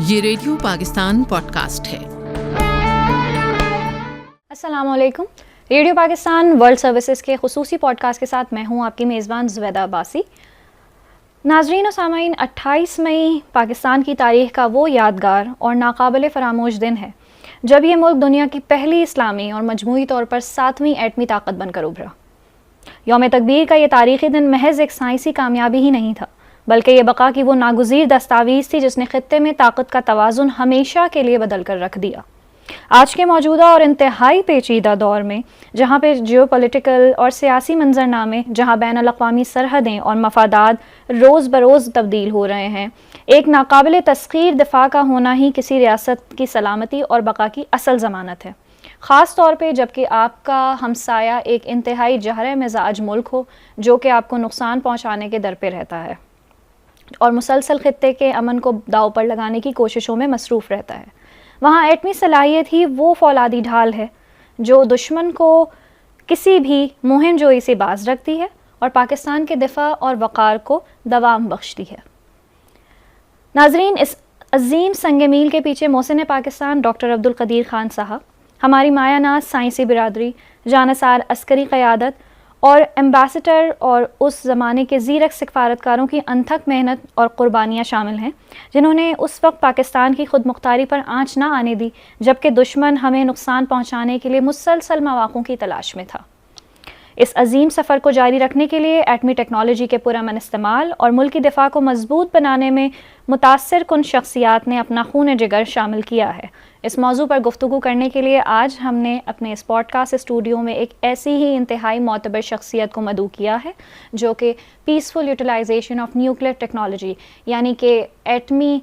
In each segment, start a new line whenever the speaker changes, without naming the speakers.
ये radio Pakistan podcast है।
अस्सलाम वालेकुम। रेडियो पाकिस्तान वर्ल्ड सर्विसेज के खुसूसी पॉडकास्ट के साथ मैं हूं आपकी मेज़बान ज़ुबैदा अब्बासी। नाज़रीन और सामाईन, 28 मई पाकिस्तान की तारीख़ का वो यादगार और नाकाबिल फरामोश दिन है जब ये मुल्क दुनिया की पहली इस्लामी और मजमूई तौर पर 7वीं एटमी ताकत बनकर उभरा। यौम तकबीर का ये तारीख़ी दिन महज एक साइंसी कामयाबी ही नहीं था, बल्कि ये बका की वो नागुज़ीर दस्तावीज़ थी जिसने ख़ित्ते में ताकत का तवाज़ुन हमेशा के लिए बदल कर रख दिया। आज के मौजूदा और इंतहाई पेचीदा दौर में, जहाँ पे जियोपॉलिटिकल और सियासी मंजरनामे, जहाँ बैनुल अक़वामी सरहदें और मफादात रोज़ बरोज़ तब्दील हो रहे हैं, एक नाकाबिल तस्ख़ीर दिफा का होना ही किसी रियासत की सलामती और बका की असल ज़मानत है। ख़ास तौर पे जबकि आपका हमसाया एक इंतहाई जहर मिजाज मुल्क हो जो कि आपको नुकसान पहुँचाने के दर पे रहता है और मुसलसल ख़ित्ते के अमन को दाव पर लगाने की कोशिशों में मसरूफ़ रहता है। वहाँ एटमी सलाहियत ही वो फौलादी ढाल है जो दुश्मन को किसी भी मुहिम जोई से बाज रखती है और पाकिस्तान के दिफा और वक़ार को दवाम बख्शती है। नाजरीन, इस अजीम संग मील के पीछे मोहसिन पाकिस्तान डॉक्टर अब्दुल कदीर खान साहब, हमारी मायानाज साइंसी बिरादरी, जानसार अस्करी क़यादत और एम्बेसडर और उस ज़माने के ज़ीरक सफारतकारों की अनथक मेहनत और क़ुरबानियाँ शामिल हैं जिन्होंने उस वक्त पाकिस्तान की खुद मुख्तारी पर आँच ना आने दी जबकि दुश्मन हमें नुकसान पहुँचाने के लिए मुसलसल मौक़ों की तलाश में था। इस अजीम सफ़र को जारी रखने के लिए एटमी टेक्नोलॉजी के पुरअमन इस्तेमाल और मुल्की दिफा को मजबूत बनाने में मुतासर कुन शख्सियात ने अपना खून जिगर शामिल किया है। इस मौजू पर गुफ्तगू करने के लिए आज हमने अपने इस पॉडकास्ट स्टूडियो में एक ऐसी ही इंतहाई मोतबर शख्सियत को मदऊ किया है जो कि peaceful utilization of nuclear technology यानी कि एटमी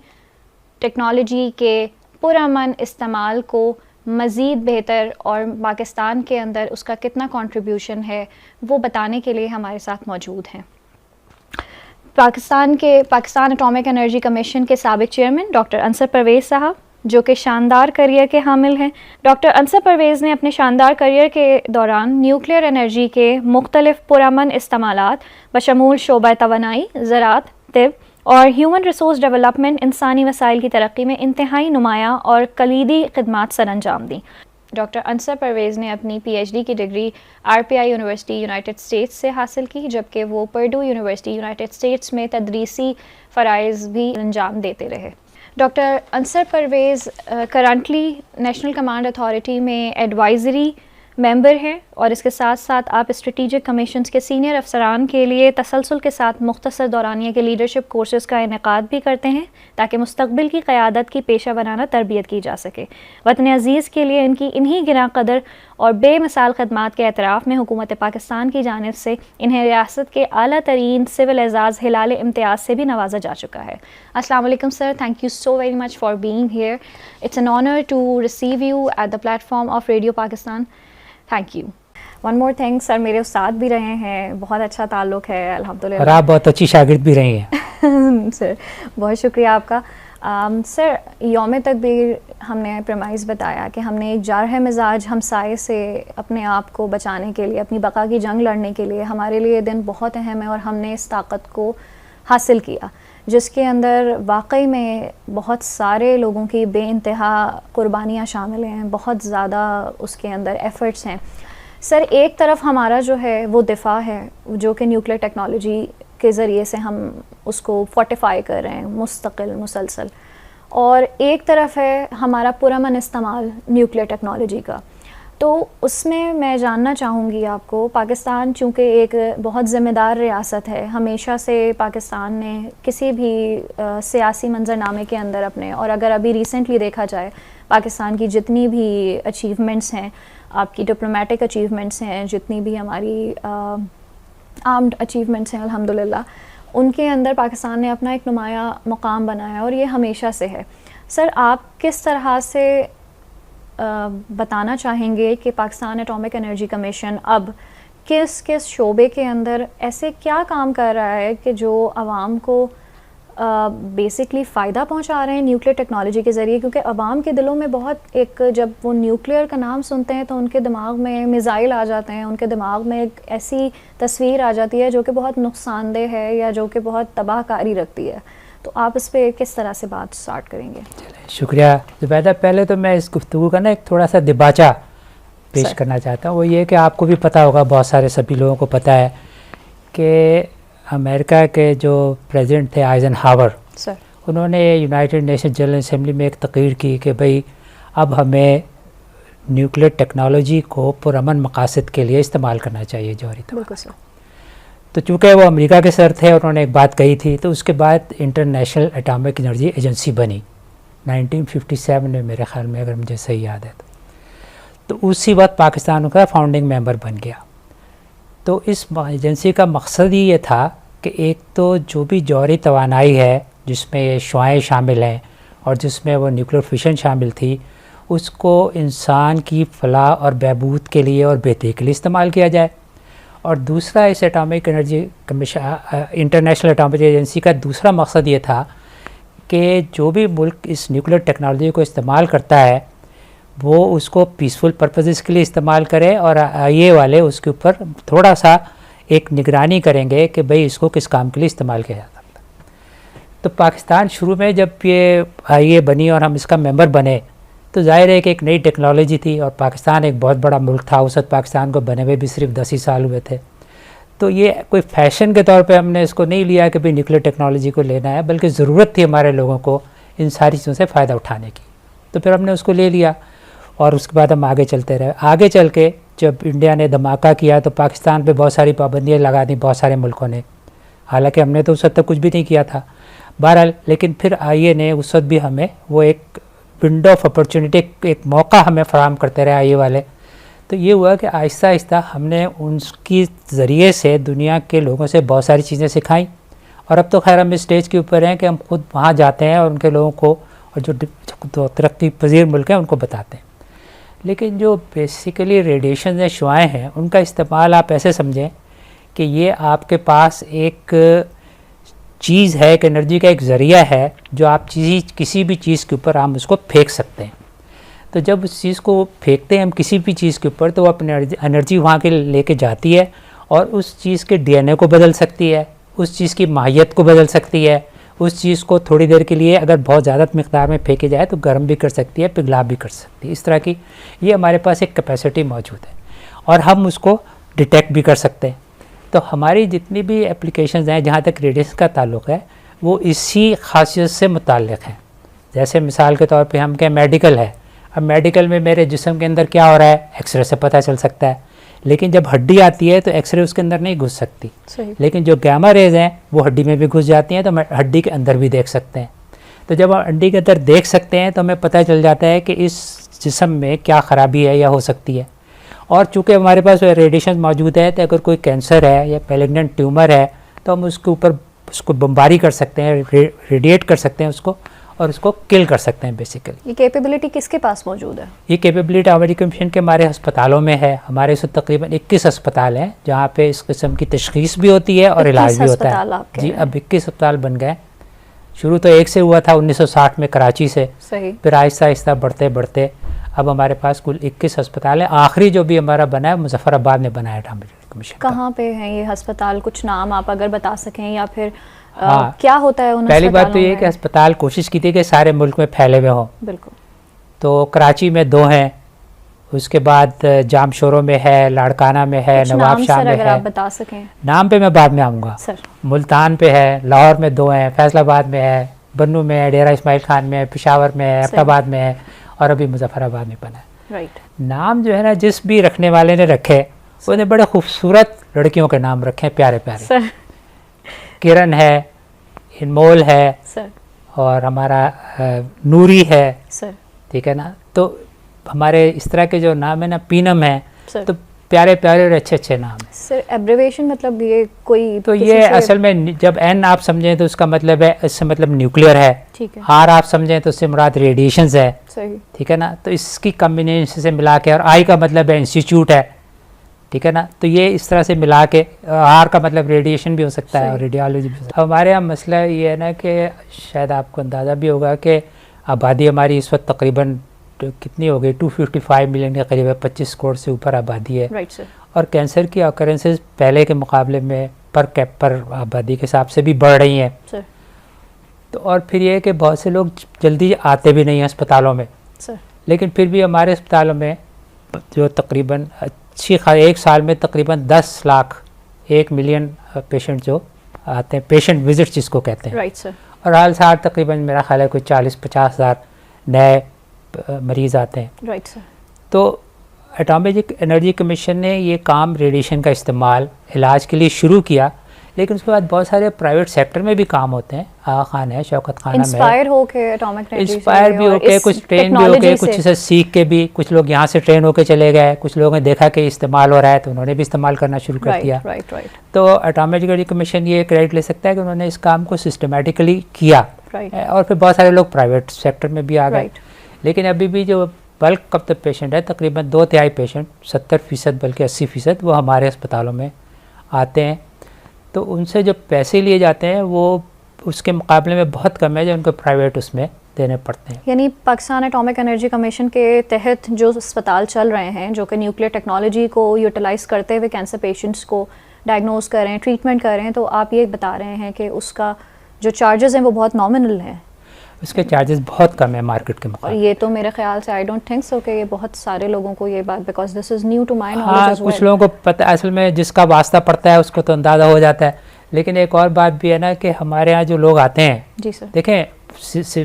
टेक्नोलॉजी के पुरअमन इस्तेमाल को मज़ीद बेहतर और पाकिस्तान के अंदर उसका कितना कंट्रीब्यूशन है वो बताने के लिए हमारे साथ मौजूद हैं। पाकिस्तान एटॉमिक एनर्जी कमीशन के साबिक चेयरमैन डॉक्टर अंसर परवेज़ साहब, जो कि शानदार करियर के हामिल हैं। डॉक्टर अंसर परवेज़ ने अपने शानदार करियर के दौरान न्यूक्लियर एनर्जी के मुख्तलिफ पुरअमन इस्तेमालात बशमूल शोबा तवानाई, ज़राअत, तिब और ह्यूमन रिसोर्स डेवलपमेंट इंसानी वसाइल की तरक्की में इंतहाई नुमायाँ और कलीदी खिदमात सरअंजाम दी। डॉक्टर अंसर परवेज़ ने अपनी PhD की degree RPI university United states से हासिल की, जबकि वो पर्डू यूनिवर्सिटी यूनाइटेड स्टेट्स में तदरीसी फ़राइज़ भी अंजाम देते रहे। Doctor Ansar Parvez currently national command authority में एडवाइज़री मेंबर हैं और इसके साथ साथ आप स्ट्रेटेजिक कमीशंस के सीनियर अफसरान के लिए तसलसल के साथ मुख्तसर दौरानिया के लीडरशिप कोर्सेज़ का इनेकाद भी करते हैं ताकि मुस्तकबिल की क़यादत की पेशा बनाना तरबियत की जा सके। वतन अज़ीज़ के लिए इनकी इन्हीं गिरा कदर और बेमिसाल खदमात के एतराफ़ में हुकूमत पाकिस्तान की जानिब से इन्हें रियासत के आला तरीन सिविल एजाज़ हिलाल इम्तियाज़ से भी नवाजा जा चुका है। अस्सलाम वालेकुम sir, thank you so very much for being here. It's an honour to receive you at the platform of radio Pakistan. Thank you. One more thing, sir मेरे उस्ताद भी रहे हैं, बहुत अच्छा ताल्लुक़ है अल्हम्दुलिल्लाह, और
आप बहुत अच्छी शागिर्द भी रही हैं।
सर बहुत शुक्रिया आपका। सर, यौम तकबीर हमने प्रमाइज़ बताया कि हमने एक जारह मिजाज हमसाये से अपने आप को बचाने के लिए, अपनी बका की जंग लड़ने के लिए, हमारे लिए दिन बहुत अहम है और हमने इस ताकत को हासिल किया जिसके अंदर वाकई में बहुत सारे लोगों की बेइंतहा कुर्बानियाँ शामिल हैं, बहुत ज़्यादा उसके अंदर एफ़र्ट्स हैं। सर, एक तरफ हमारा जो है वो दिफा है जो कि न्यूक्लियर टेक्नोलॉजी के ज़रिए से हम उसको फोर्टिफाई कर रहे हैं मुस्तकिल मुसलसल, और एक तरफ है हमारा पुरअमन इस्तेमाल न्यूक्लियर टेक्नोलॉजी का। तो उसमें मैं जानना चाहूँगी आपको, पाकिस्तान चूँकि एक बहुत ज़िम्मेदार रियासत है, हमेशा से पाकिस्तान ने किसी भी सियासी मंजरनामे के अंदर अपने, और अगर अभी रिसेंटली देखा जाए पाकिस्तान की जितनी भी अचीवमेंट्स हैं, आपकी डिप्लोमेटिक अचीवमेंट्स हैं, जितनी भी हमारी आर्म्ड अचीवमेंट्स हैं अल्हम्दुलिल्लाह, उनके अंदर पाकिस्तान ने अपना एक नुमाया मुकाम बनाया और ये हमेशा से है। सर, आप किस तरह से बताना चाहेंगे कि पाकिस्तान एटॉमिक एनर्जी कमीशन अब किस किस शोबे के अंदर ऐसे क्या काम कर रहा है कि जो आवाम को बेसिकली फ़ायदा पहुंचा रहे हैं न्यूक्लियर टेक्नोलॉजी के ज़रिए? क्योंकि आवाम के दिलों में बहुत एक, जब वो न्यूक्लियर का नाम सुनते हैं तो उनके दिमाग में मिज़ाइल आ जाते हैं, उनके दिमाग में एक ऐसी तस्वीर आ जाती है जो कि बहुत नुकसानदेह है या जो कि बहुत तबाहकारी रखती है। तो आप इस पर किस तरह से बात स्टार्ट करेंगे?
शुक्रिया ज़ुबैदा। पहले तो मैं इस गुफ्तगू का ना एक थोड़ा सा दिबाचा पेश
सर।
करना चाहता हूँ। वो ये कि आपको भी पता होगा, बहुत सारे सभी लोगों को पता है कि अमेरिका के जो प्रेसिडेंट थे आइजनहावर,
सर।
उन्होंने यूनाइटेड नेशन जनरल असेंबली में एक तकरीर की कि भाई अब हमें न्यूक्लियर टेक्नोलॉजी को पुरअमन मकासद के लिए इस्तेमाल करना चाहिए, जौहरी तबादला।
बिल्कुल सर।
तो चूँकि वो अमेरिका के सर थे, उन्होंने एक बात कही थी, तो उसके बाद इंटरनेशनल एटॉमिक एनर्जी एजेंसी बनी 1957 में, मेरे ख्याल में, अगर मुझे सही याद है तो उसी वक्त पाकिस्तान का फाउंडिंग मेंबर बन गया। तो इस एजेंसी का मकसद ही ये था कि एक तो जो भी जौहरी तवानाई है जिसमें ये शुआएँ शामिल हैं और जिसमें वो न्यूक्लियर फिशन शामिल थी, उसको इंसान की फलाह और बहबूद के लिए और बेहतरी के लिए इस्तेमाल किया जाए। और दूसरा, इस atomic energy commission, international atomic agency का दूसरा मकसद ये था कि जो भी मुल्क इस न्यूक्लियर टेक्नोलॉजी को इस्तेमाल करता है वो उसको पीसफुल पर्पसेस के लिए इस्तेमाल करे, और ये वाले उसके ऊपर थोड़ा सा एक निगरानी करेंगे कि भाई इसको किस काम के लिए इस्तेमाल किया जा सकता है। तो पाकिस्तान शुरू में जब ये बनी और हम इसका मेंबर बने, तो जाहिर है कि एक नई टेक्नोलॉजी थी और पाकिस्तान एक बहुत बड़ा मुल्क था। उस वक्त पाकिस्तान को बने हुए भी सिर्फ 10 ही साल हुए थे। तो ये कोई फैशन के तौर पे हमने इसको नहीं लिया कि भाई न्यूक्लियर टेक्नोलॉजी को लेना है, बल्कि ज़रूरत थी हमारे लोगों को इन सारी चीज़ों से फ़ायदा उठाने की। तो फिर हमने उसको ले लिया और उसके बाद हम आगे चलते रहे। आगे चल के जब इंडिया ने धमाका किया तो पाकिस्तान पे बहुत सारी पाबंदियाँ लगा दी बहुत सारे मुल्कों ने, हालांकि हमने तो उस वक्त तक कुछ भी नहीं किया था बहरहाल। लेकिन फिर आईए ने उस वक्त भी हमें वो एक विंडो ऑफ अपॉर्चुनिटी, एक मौका हमें फराहम करते रहे आईए वाले। तो ये हुआ कि आहिस्ता आहिस्ता हमने उनकी ज़रिए से दुनिया के लोगों से बहुत सारी चीज़ें सिखाई, और अब तो खैर हम इस स्टेज के ऊपर हैं कि हम खुद वहाँ जाते हैं और उनके लोगों को, और जो तरक्की पजीर मुल्क हैं, उनको बताते हैं। लेकिन जो बेसिकली रेडिएशन या शुआएँ हैं, उनका इस्तेमाल आप ऐसे समझें कि ये आपके पास एक चीज़ है, एक एनर्जी का एक ज़रिया है जो आप किसी भी चीज़ के ऊपर हम उसको फेंक सकते हैं। तो जब उस चीज़ को फेंकते हैं हम किसी भी चीज़ के ऊपर, तो वो अपनी एनर्जी वहाँ के लेके जाती है और उस चीज़ के डीएनए को बदल सकती है, उस चीज़ की माहियत को बदल सकती है, उस चीज़ को थोड़ी देर के लिए अगर बहुत ज़्यादा मिक़दार में फेंके जाए तो गर्म भी कर सकती है, पिघला भी कर सकती है। इस तरह की ये हमारे पास एक कैपेसिटी मौजूद है और हम उसको डिटेक्ट भी कर सकते हैं। तो हमारी जितनी भी एप्लीकेशंस हैं जहाँ तक रेडिएशन का ताल्लुक़ है, वो इसी खासियत से मुताल्लिक़ हैं। जैसे मिसाल के तौर पे हम कहें मेडिकल है, अब मेडिकल में मेरे जिस्म के अंदर क्या हो रहा है एक्सरे से पता चल सकता है, लेकिन जब हड्डी आती है तो एक्सरे उसके अंदर नहीं घुस सकती। लेकिन जो गामा रेज हैं वो हड्डी में भी घुस जाती हैं, तो हम हड्डी के अंदर भी देख सकते हैं। तो जब हम हड्डी के अंदर देख सकते हैं तो हमें पता चल जाता है कि इस जिस्म में क्या ख़राबी है या हो सकती है। और चूँकि हमारे पास रेडिएशन मौजूद है, तो अगर कोई कैंसर है या मैलिग्नेंट ट्यूमर है तो हम उसके ऊपर उसको बमबारी कर सकते हैं, रेडिएट कर सकते हैं उसको, और उसको किल कर सकते हैं बेसिकली।
ये कैपेबिलिटी किसके पास मौजूद है?
ये कैपेबिलिटी अमेरिकन मिशन के हमारे अस्पतालों में है। हमारे से तकरीबन 21 अस्पताल हैं जहाँ पे इस किस्म की तशख़ीस भी होती है और इलाज भी होता है। जी, अब 21 अस्पताल बन गए। शुरू तो एक से हुआ था 1960 में कराची से, फिर आहिस्ता आहिस्ता बढ़ते बढ़ते अब हमारे पास कुल 21 अस्पताल हैं। आखिरी जो भी हमारा बना है मुजफ्फराबाद में बनाया था अमेरिकन मिशन।
कहाँ पे हैं ये अस्पताल? कुछ नाम आप अगर बता सकें, या फिर क्या होता है उन
पहली बात तो ये कि अस्पताल कोशिश की थी कि सारे मुल्क में फैले हुए हों।
बिल्कुल।
तो कराची में 2 हैं, उसके बाद जामशोरों में है, लाड़काना में है, नवाब शाह में
अगर
है।
आप बता सकें
नाम पे मैं बाद में आऊँगा। मुल्तान पे है, लाहौर में 2 हैं, फैसलाबाद में है, बन्नू में है, डेरा इस्माइल खान में है, पेशावर में है, अब्टाबाद में है, और अभी मुजफ्फराबाद में बना है।
राइट।
नाम जो है ना, जिस भी रखने वाले ने रखे उन्हें बड़े खूबसूरत लड़कियों के नाम रखे, प्यारे प्यारे। किरण है, इनमोल है
सर, और
हमारा नूरी है
सर,
ठीक है ना। तो हमारे इस तरह के जो नाम है ना, पीनम है,
तो
प्यारे प्यारे और अच्छे अच्छे नाम है।
सर एब्रिविएशन मतलब ये कोई
तो ये असल में जब एन आप समझें तो उसका मतलब है, इससे मतलब न्यूक्लियर है।
ठीक है।
आर आप समझें तो उससे मुराद रेडिएशंस है।
सही। ठीक
है ना। तो इसकी कम्बिनेशन से मिला के, और आई का मतलब है इंस्टीट्यूट है, ठीक है ना। तो ये इस तरह से मिला के, आर का मतलब रेडिएशन भी हो सकता है और रेडियोलॉजी भी हो सकता है। हमारे यहाँ मसला ये है ना कि शायद आपको अंदाज़ा भी होगा कि आबादी हमारी इस वक्त तकरीबन कितनी हो गई, 255 मिलियन के करीब है, 25 करोड़ से ऊपर आबादी है।
Right sir.
और कैंसर की ऑकरेंसेस पहले के मुकाबले में पर आबादी के हिसाब से भी बढ़ रही हैं।
सर।
तो और फिर ये है कि बहुत से लोग जल्दी आते भी नहीं हैं अस्पतालों में,
सर
लेकिन फिर भी हमारे अस्पतालों में जो तकरीबन एक साल में तकरीबन 10 लाख 1 मिलियन पेशेंट जो आते हैं, पेशेंट विजिट जिसको कहते हैं,
राइट सर,
और हाल साल तकरीबन मेरा ख्याल है कोई 40-50 हज़ार नए मरीज़ आते हैं।
Right sir.
तो एटॉमिक एनर्जी कमीशन ने ये काम रेडिएशन का इस्तेमाल इलाज के लिए शुरू किया, लेकिन उसके बाद बहुत सारे प्राइवेट सेक्टर में भी काम होते हैं। आगा खान है, शौकत खाना में
इंस्पायर होके एटॉमिक एनर्जी
इंस्पायर भी होके, कुछ ट्रेन भी होके, कुछ से सीख के भी, कुछ लोग यहाँ से ट्रेन होके चले गए, कुछ लोगों ने देखा कि इस्तेमाल हो रहा है तो उन्होंने भी इस्तेमाल करना शुरू कर दिया।
राइट।
तो एटॉमिक एनर्जी कमीशन ये क्रेडिट ले सकता है कि उन्होंने इस काम को सिस्टमेटिकली किया, और फिर बहुत सारे लोग प्राइवेट सेक्टर में भी आ गए। लेकिन अभी भी जो बल्क ऑफ द पेशेंट है, तकरीबन 2/3 पेशेंट, 70% बल्कि 80%, वो हमारे अस्पतालों में आते हैं। तो उनसे जो पैसे लिए जाते हैं वो उसके मुकाबले में बहुत कम है जो उनको प्राइवेट उसमें देने पड़ते हैं।
यानी पाकिस्तान एटॉमिक एनर्जी कमीशन के तहत जो अस्पताल चल रहे हैं जो कि न्यूक्लियर टेक्नोलॉजी को यूटिलाइज़ करते हुए कैंसर पेशेंट्स को डायग्नोज कर रहे हैं, ट्रीटमेंट कर रहे हैं, तो आप ये बता रहे हैं कि उसका जो चार्जेस हैं वो बहुत नॉमिनल हैं,
उसके चार्जेस बहुत कम है मार्केट के
और
मुकाबले।
ये तो मेरे ख्याल से आई डोंट थिंक सो कि ये बहुत सारे लोगों को ये बात, because this is new to my knowledge as well.
कुछ लोगों को पता, असल में जिसका वास्ता पड़ता है उसको तो अंदाज़ा हो जाता है। लेकिन एक और बात भी है ना कि हमारे यहाँ जो लोग आते हैं,
जी सर,
देखें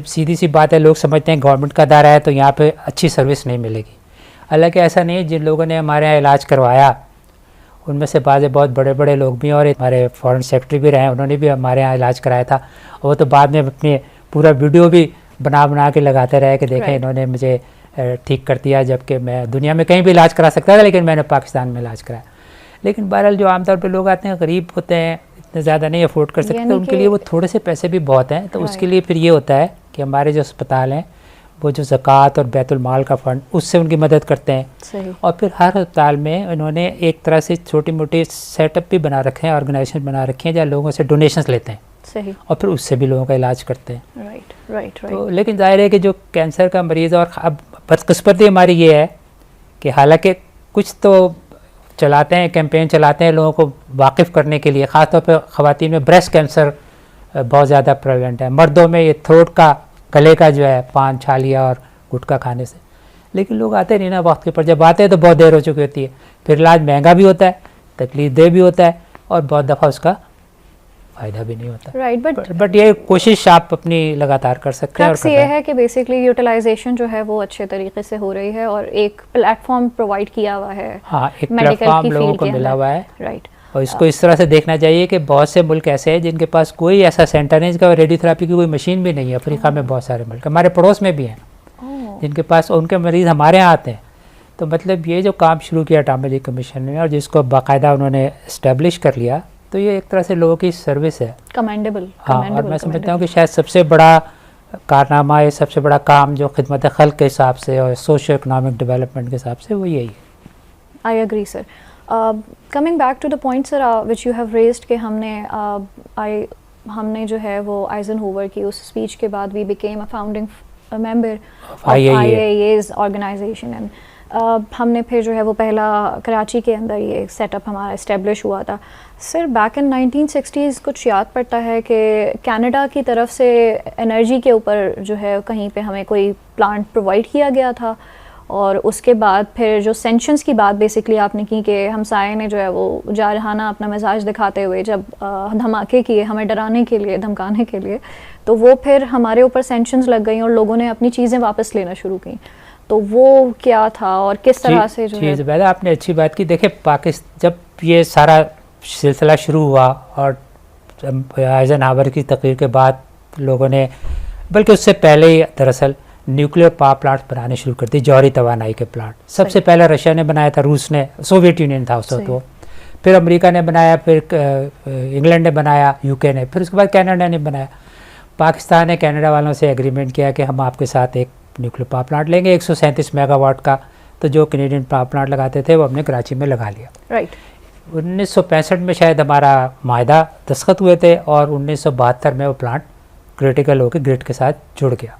सीधी सी बात है, लोग समझते हैं गवर्नमेंट का दायरा है तो यहाँ पे अच्छी सर्विस नहीं मिलेगी। हालांकि ऐसा नहीं है। जिन लोगों ने हमारे यहाँ इलाज करवाया उनमें से बाज़ बहुत बड़े बड़े लोग भी हैं, और हमारे फॉरेन सेक्रेटरी भी रहे हैं, उन्होंने भी हमारे यहाँ इलाज कराया था। वो तो बाद में अपने पूरा वीडियो भी बना के लगाते रहे कि देखें इन्होंने मुझे ठीक कर दिया, जबकि मैं दुनिया में कहीं भी इलाज करा सकता था लेकिन मैंने पाकिस्तान में इलाज कराया। लेकिन बहरहाल जो आमतौर पर लोग आते हैं गरीब होते हैं, इतने ज़्यादा नहीं अफोर्ड कर सकते, उनके लिए वो थोड़े से पैसे भी बहुत हैं। तो उसके लिए फिर ये होता है कि हमारे जो अस्पताल हैं वो जो ज़कात और बैतुल माल का फ़ंड, उससे उनकी मदद करते हैं।
सही।
और फिर हर अस्पताल में इन्होंने एक तरह से छोटी मोटी सेटअप भी बना रखे हैं, ऑर्गेनाइजेशन बना रखे हैं जहाँ लोगों से डोनेशंस लेते हैं।
सही।
और फिर उससे भी लोगों का इलाज करते हैं।
राइट।
तो लेकिन जाहिर है कि जो कैंसर का मरीज़, और अब बदकिस्मती हमारी ये है कि हालांकि कुछ तो चलाते हैं, कैंपेन चलाते हैं लोगों को वाकिफ़ करने के लिए, ख़ासतौर पर ख़वातीन में ब्रेस्ट कैंसर बहुत ज़्यादा प्रेवलेंट है, मर्दों में ये थ्रोट का, गले का जो है पान छालिया और गुटखा खाने से। लेकिन लोग आते नहीं ना वक्त के, पर जब आते हैं तो बहुत देर हो चुकी होती है। फिर इलाज महंगा भी होता है, तकलीफ दे भी होता है, और बहुत दफ़ा उसका फ़ायदा भी नहीं होता।
राइट।
बट ये कोशिश आप अपनी लगातार कर सकते हैं। और
ये है कि बेसिकली यूटिलाइजेशन जो है वो अच्छे तरीके से हो रही है, और एक प्लेटफॉर्म प्रोवाइड किया हुआ है।
हाँ, एक प्लेटफॉर्म लोगों को मिला हुआ है।
राइट।
और इसको इस तरह से देखना चाहिए कि बहुत से मुल्क ऐसे हैं जिनके पास कोई ऐसा सेंटर नहीं, जिसका रेडियोथेरेपी की कोई मशीन भी नहीं है। अफ्रीका में बहुत सारे मुल्क, हमारे पड़ोस में भी हैं जिनके पास, उनके मरीज़ हमारे यहाँ आते हैं। तो मतलब ये जो काम शुरू किया एटॉमिक कमीशन ने, और जिसको बाकायदा उन्होंने इस्टेब्लिश कर लिया, तो ये एक तरह से लोगों की सर्विस है।
कमेंडेबल।
हाँ, और मैं समझता हूँ कि शायद सबसे बड़ा कारनामा, ये सबसे बड़ा काम जो खिदमत खल्क के हिसाब से और सोशो इकनॉमिक डेवलपमेंट के हिसाब से वो यही है।
I agree sir. Coming back to the point sir which you have raised कि हमने जो है वो आइजनहोवर की उस स्पीच के बाद we became a founding member of IAEA's organisation, and हमने फिर जो है वो पहला कराची के अंदर ये सेटअप हमारा इस्टेब्लिश हुआ था। सर बैक इन 1960s कुछ याद पड़ता है कि कनाडा की तरफ से एनर्जी के ऊपर जो है कहीं पे हमें कोई प्लांट प्रोवाइड किया गया था, और उसके बाद फिर जो सेंक्शंस की बात बेसिकली आपने की कि हमसाये ने जो है वो जारहाना अपना मिजाज दिखाते हुए जब धमाके किए हमें डराने के लिए, धमकाने के लिए, तो वो फिर हमारे ऊपर सेंक्शंस लग गई और लोगों ने अपनी चीज़ें वापस लेना शुरू की। तो वो क्या था और किस तरह से जो है?
ज़ुबैदा, आपने अच्छी बात की। देखिए पाकिस्तान जब ये सारा सिलसिला शुरू हुआ और आइजनहावर की तकरीर के बाद लोगों ने, बल्कि उससे पहले ही दरअसल न्यूक्लियर पावर प्लांट बनाने शुरू कर दी, जौहरी तवानाई के प्लांट। सबसे पहले रशिया ने बनाया था, रूस ने, सोवियत यूनियन था उस वक्त वो, फिर अमेरिका ने बनाया, फिर इंग्लैंड ने बनाया, यूके ने, फिर उसके बाद कनाडा ने बनाया। पाकिस्तान ने कनाडा वालों से एग्रीमेंट किया कि हम आपके साथ एक न्यूक्लियर पावर प्लांट लेंगे 137 मेगावाट का। तो जो कैनेडियन पावर प्लांट लगाते थे वो हमने कराची में लगा लिया।
राइट।
1965 में शायद हमारा माहिदा दस्तखत हुए थे, और 1972 में वो प्लांट क्रिटिकल होकर ग्रिड के साथ जुड़ गया।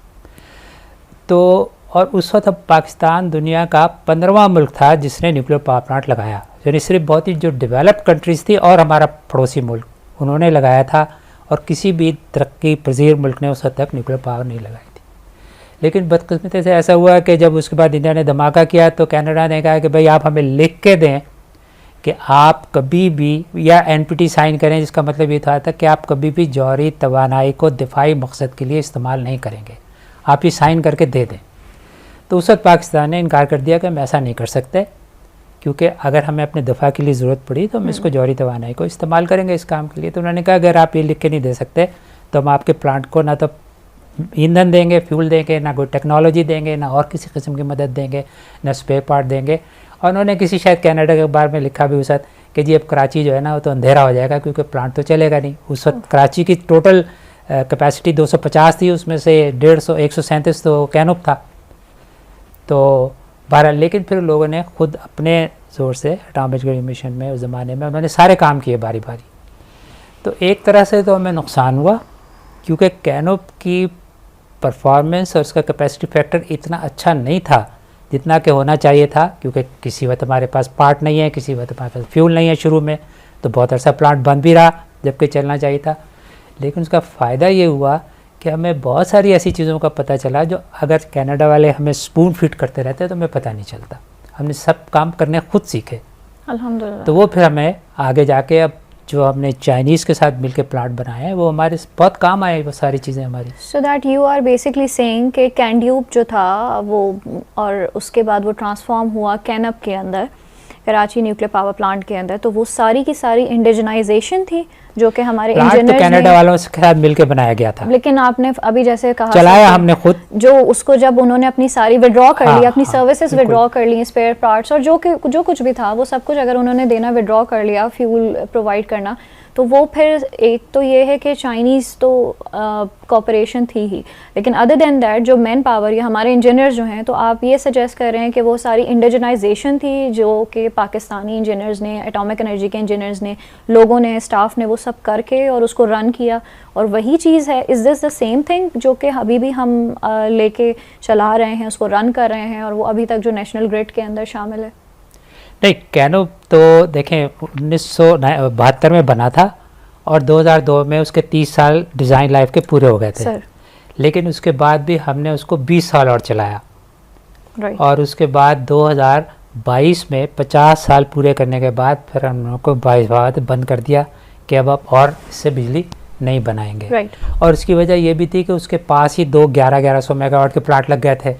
तो और उस वक्त पाकिस्तान दुनिया का 15वां मुल्क था जिसने न्यूक्लियर पावर प्लांट लगाया। यानी सिर्फ बहुत ही जो डेवलप्ड कंट्रीज़ थी और हमारा पड़ोसी मुल्क, उन्होंने लगाया था। और किसी भी तरक्की पजीर मुल्क ने उस हद तक न्यूक्लियर पावर नहीं लगाई थी। लेकिन बदकिस्मती से ऐसा हुआ कि जब उसके बाद इंडिया ने धमाका किया तो कनाडा ने कहा कि भाई आप हमें लिख के दें कि आप कभी भी, या NPT साइन करें, जिसका मतलब ये था कि आप कभी भी जौहरी तवानाई को दिफाई मकसद के लिए इस्तेमाल नहीं करेंगे, आप ये साइन करके दे दें। तो उस वक्त पाकिस्तान ने इनकार कर दिया कि हम ऐसा नहीं कर सकते, क्योंकि अगर हमें अपने दफ़ा के लिए ज़रूरत पड़ी तो हम इसको जौहरी तवानाई को इस्तेमाल करेंगे इस काम के लिए। तो उन्होंने कहा अगर आप ये लिख के नहीं दे सकते तो हम आपके प्लांट को ना तो ईंधन देंगे, फ्यूल देंगे, ना कोई टेक्नोलॉजी देंगे, ना और किसी किस्म की मदद देंगे, ना स्पेयर पार्ट देंगे। और उन्होंने किसी शायद कनाडा के बारे में लिखा भी उस वक्त कि जी अब कराची जो है ना वो तो अंधेरा हो जाएगा क्योंकि प्लांट तो चलेगा नहीं। उस वक्त कराची की टोटल कैपेसिटी 250 थी, उसमें से 137 तो कैनोप था। तो बहरहाल लेकिन फिर लोगों ने खुद अपने ज़ोर से एटॉमिक एनर्जी मिशन में उस ज़माने में उन्होंने सारे काम किए बारी बारी। तो एक तरह से तो हमें नुकसान हुआ क्योंकि कैनोप की परफॉर्मेंस और उसका कैपेसिटी फैक्टर इतना अच्छा नहीं था जितना कि होना चाहिए था, क्योंकि किसी वक्त हमारे पास पार्ट नहीं है, किसी वक्त हमारे पास फ्यूल नहीं है शुरू में, तो बहुत अरसा प्लांट बंद भी रहा जबकि चलना चाहिए था। लेकिन उसका फ़ायदा ये हुआ कि हमें बहुत सारी ऐसी चीज़ों का पता चला जो अगर कनाडा वाले हमें स्पून फीड करते रहते तो हमें पता नहीं चलता। हमने सब काम करने खुद सीखे
अल्हम्दुलिल्लाह।
तो वो फिर हमें आगे जाके अब जो हमने चाइनीज़ के साथ मिलकर प्लांट बनाए हैं वो हमारे बहुत काम आए वो सारी चीज़ें हमारी।
So that you are basically saying कि कैंड्यूब जो था वो, और उसके बाद वो ट्रांसफॉर्म हुआ कैनप के अंदर, कराची न्यूक्लियर पावर प्लांट के अंदर, तो वो सारी की सारी इंडिजनाइजेशन थी जो कि हमारे इंजीनियर्स
तो कनाडा वालों के साथ मिलकर बनाया गया था।
लेकिन आपने अभी जैसे कहा
चलाया हमने खुद,
जो उसको जब उन्होंने अपनी सारी विड्रॉ कर ली, अपनी
हाँ,
सर्विसेज विड्रॉ कर ली, स्पेयर पार्ट्स और जो कुछ भी था वो सब कुछ अगर उन्होंने देना विड्रॉ कर लिया, फ्यूल प्रोवाइड करना, तो वो फिर एक तो ये है कि चाइनीज़ तो कॉपरेशन थी ही, लेकिन अदर देन दैट जो मैन पावर या हमारे इंजीनियर्स जो हैं, तो आप ये सजेस्ट कर रहे हैं कि वो सारी इंडिजनाइजेशन थी जो कि पाकिस्तानी इंजीनियर्स ने, एटॉमिक एनर्जी के इंजीनियर्स ने, लोगों ने, स्टाफ ने वो सब करके और उसको रन किया, और वही चीज़ है। Is this the same thing जो कि अभी भी हम लेके चला रहे हैं, उसको रन कर रहे हैं और वो अभी तक जो नेशनल ग्रिड के अंदर शामिल है?
नहीं, कैनोप तो देखें 1972 में बना था और 2002 में उसके 30 साल डिज़ाइन लाइफ के पूरे हो गए थे
सर।
लेकिन उसके बाद भी हमने उसको 20 साल और चलाया,
राइट।
और उसके बाद 2022 में 50 साल पूरे करने के बाद फिर हम लोगों को 22 बाद बंद कर दिया कि अब आप और इससे बिजली नहीं बनाएंगे।
राइट।
और उसकी वजह ये भी थी कि उसके पास ही 1100 मेगावाट के प्लांट लग गए थे,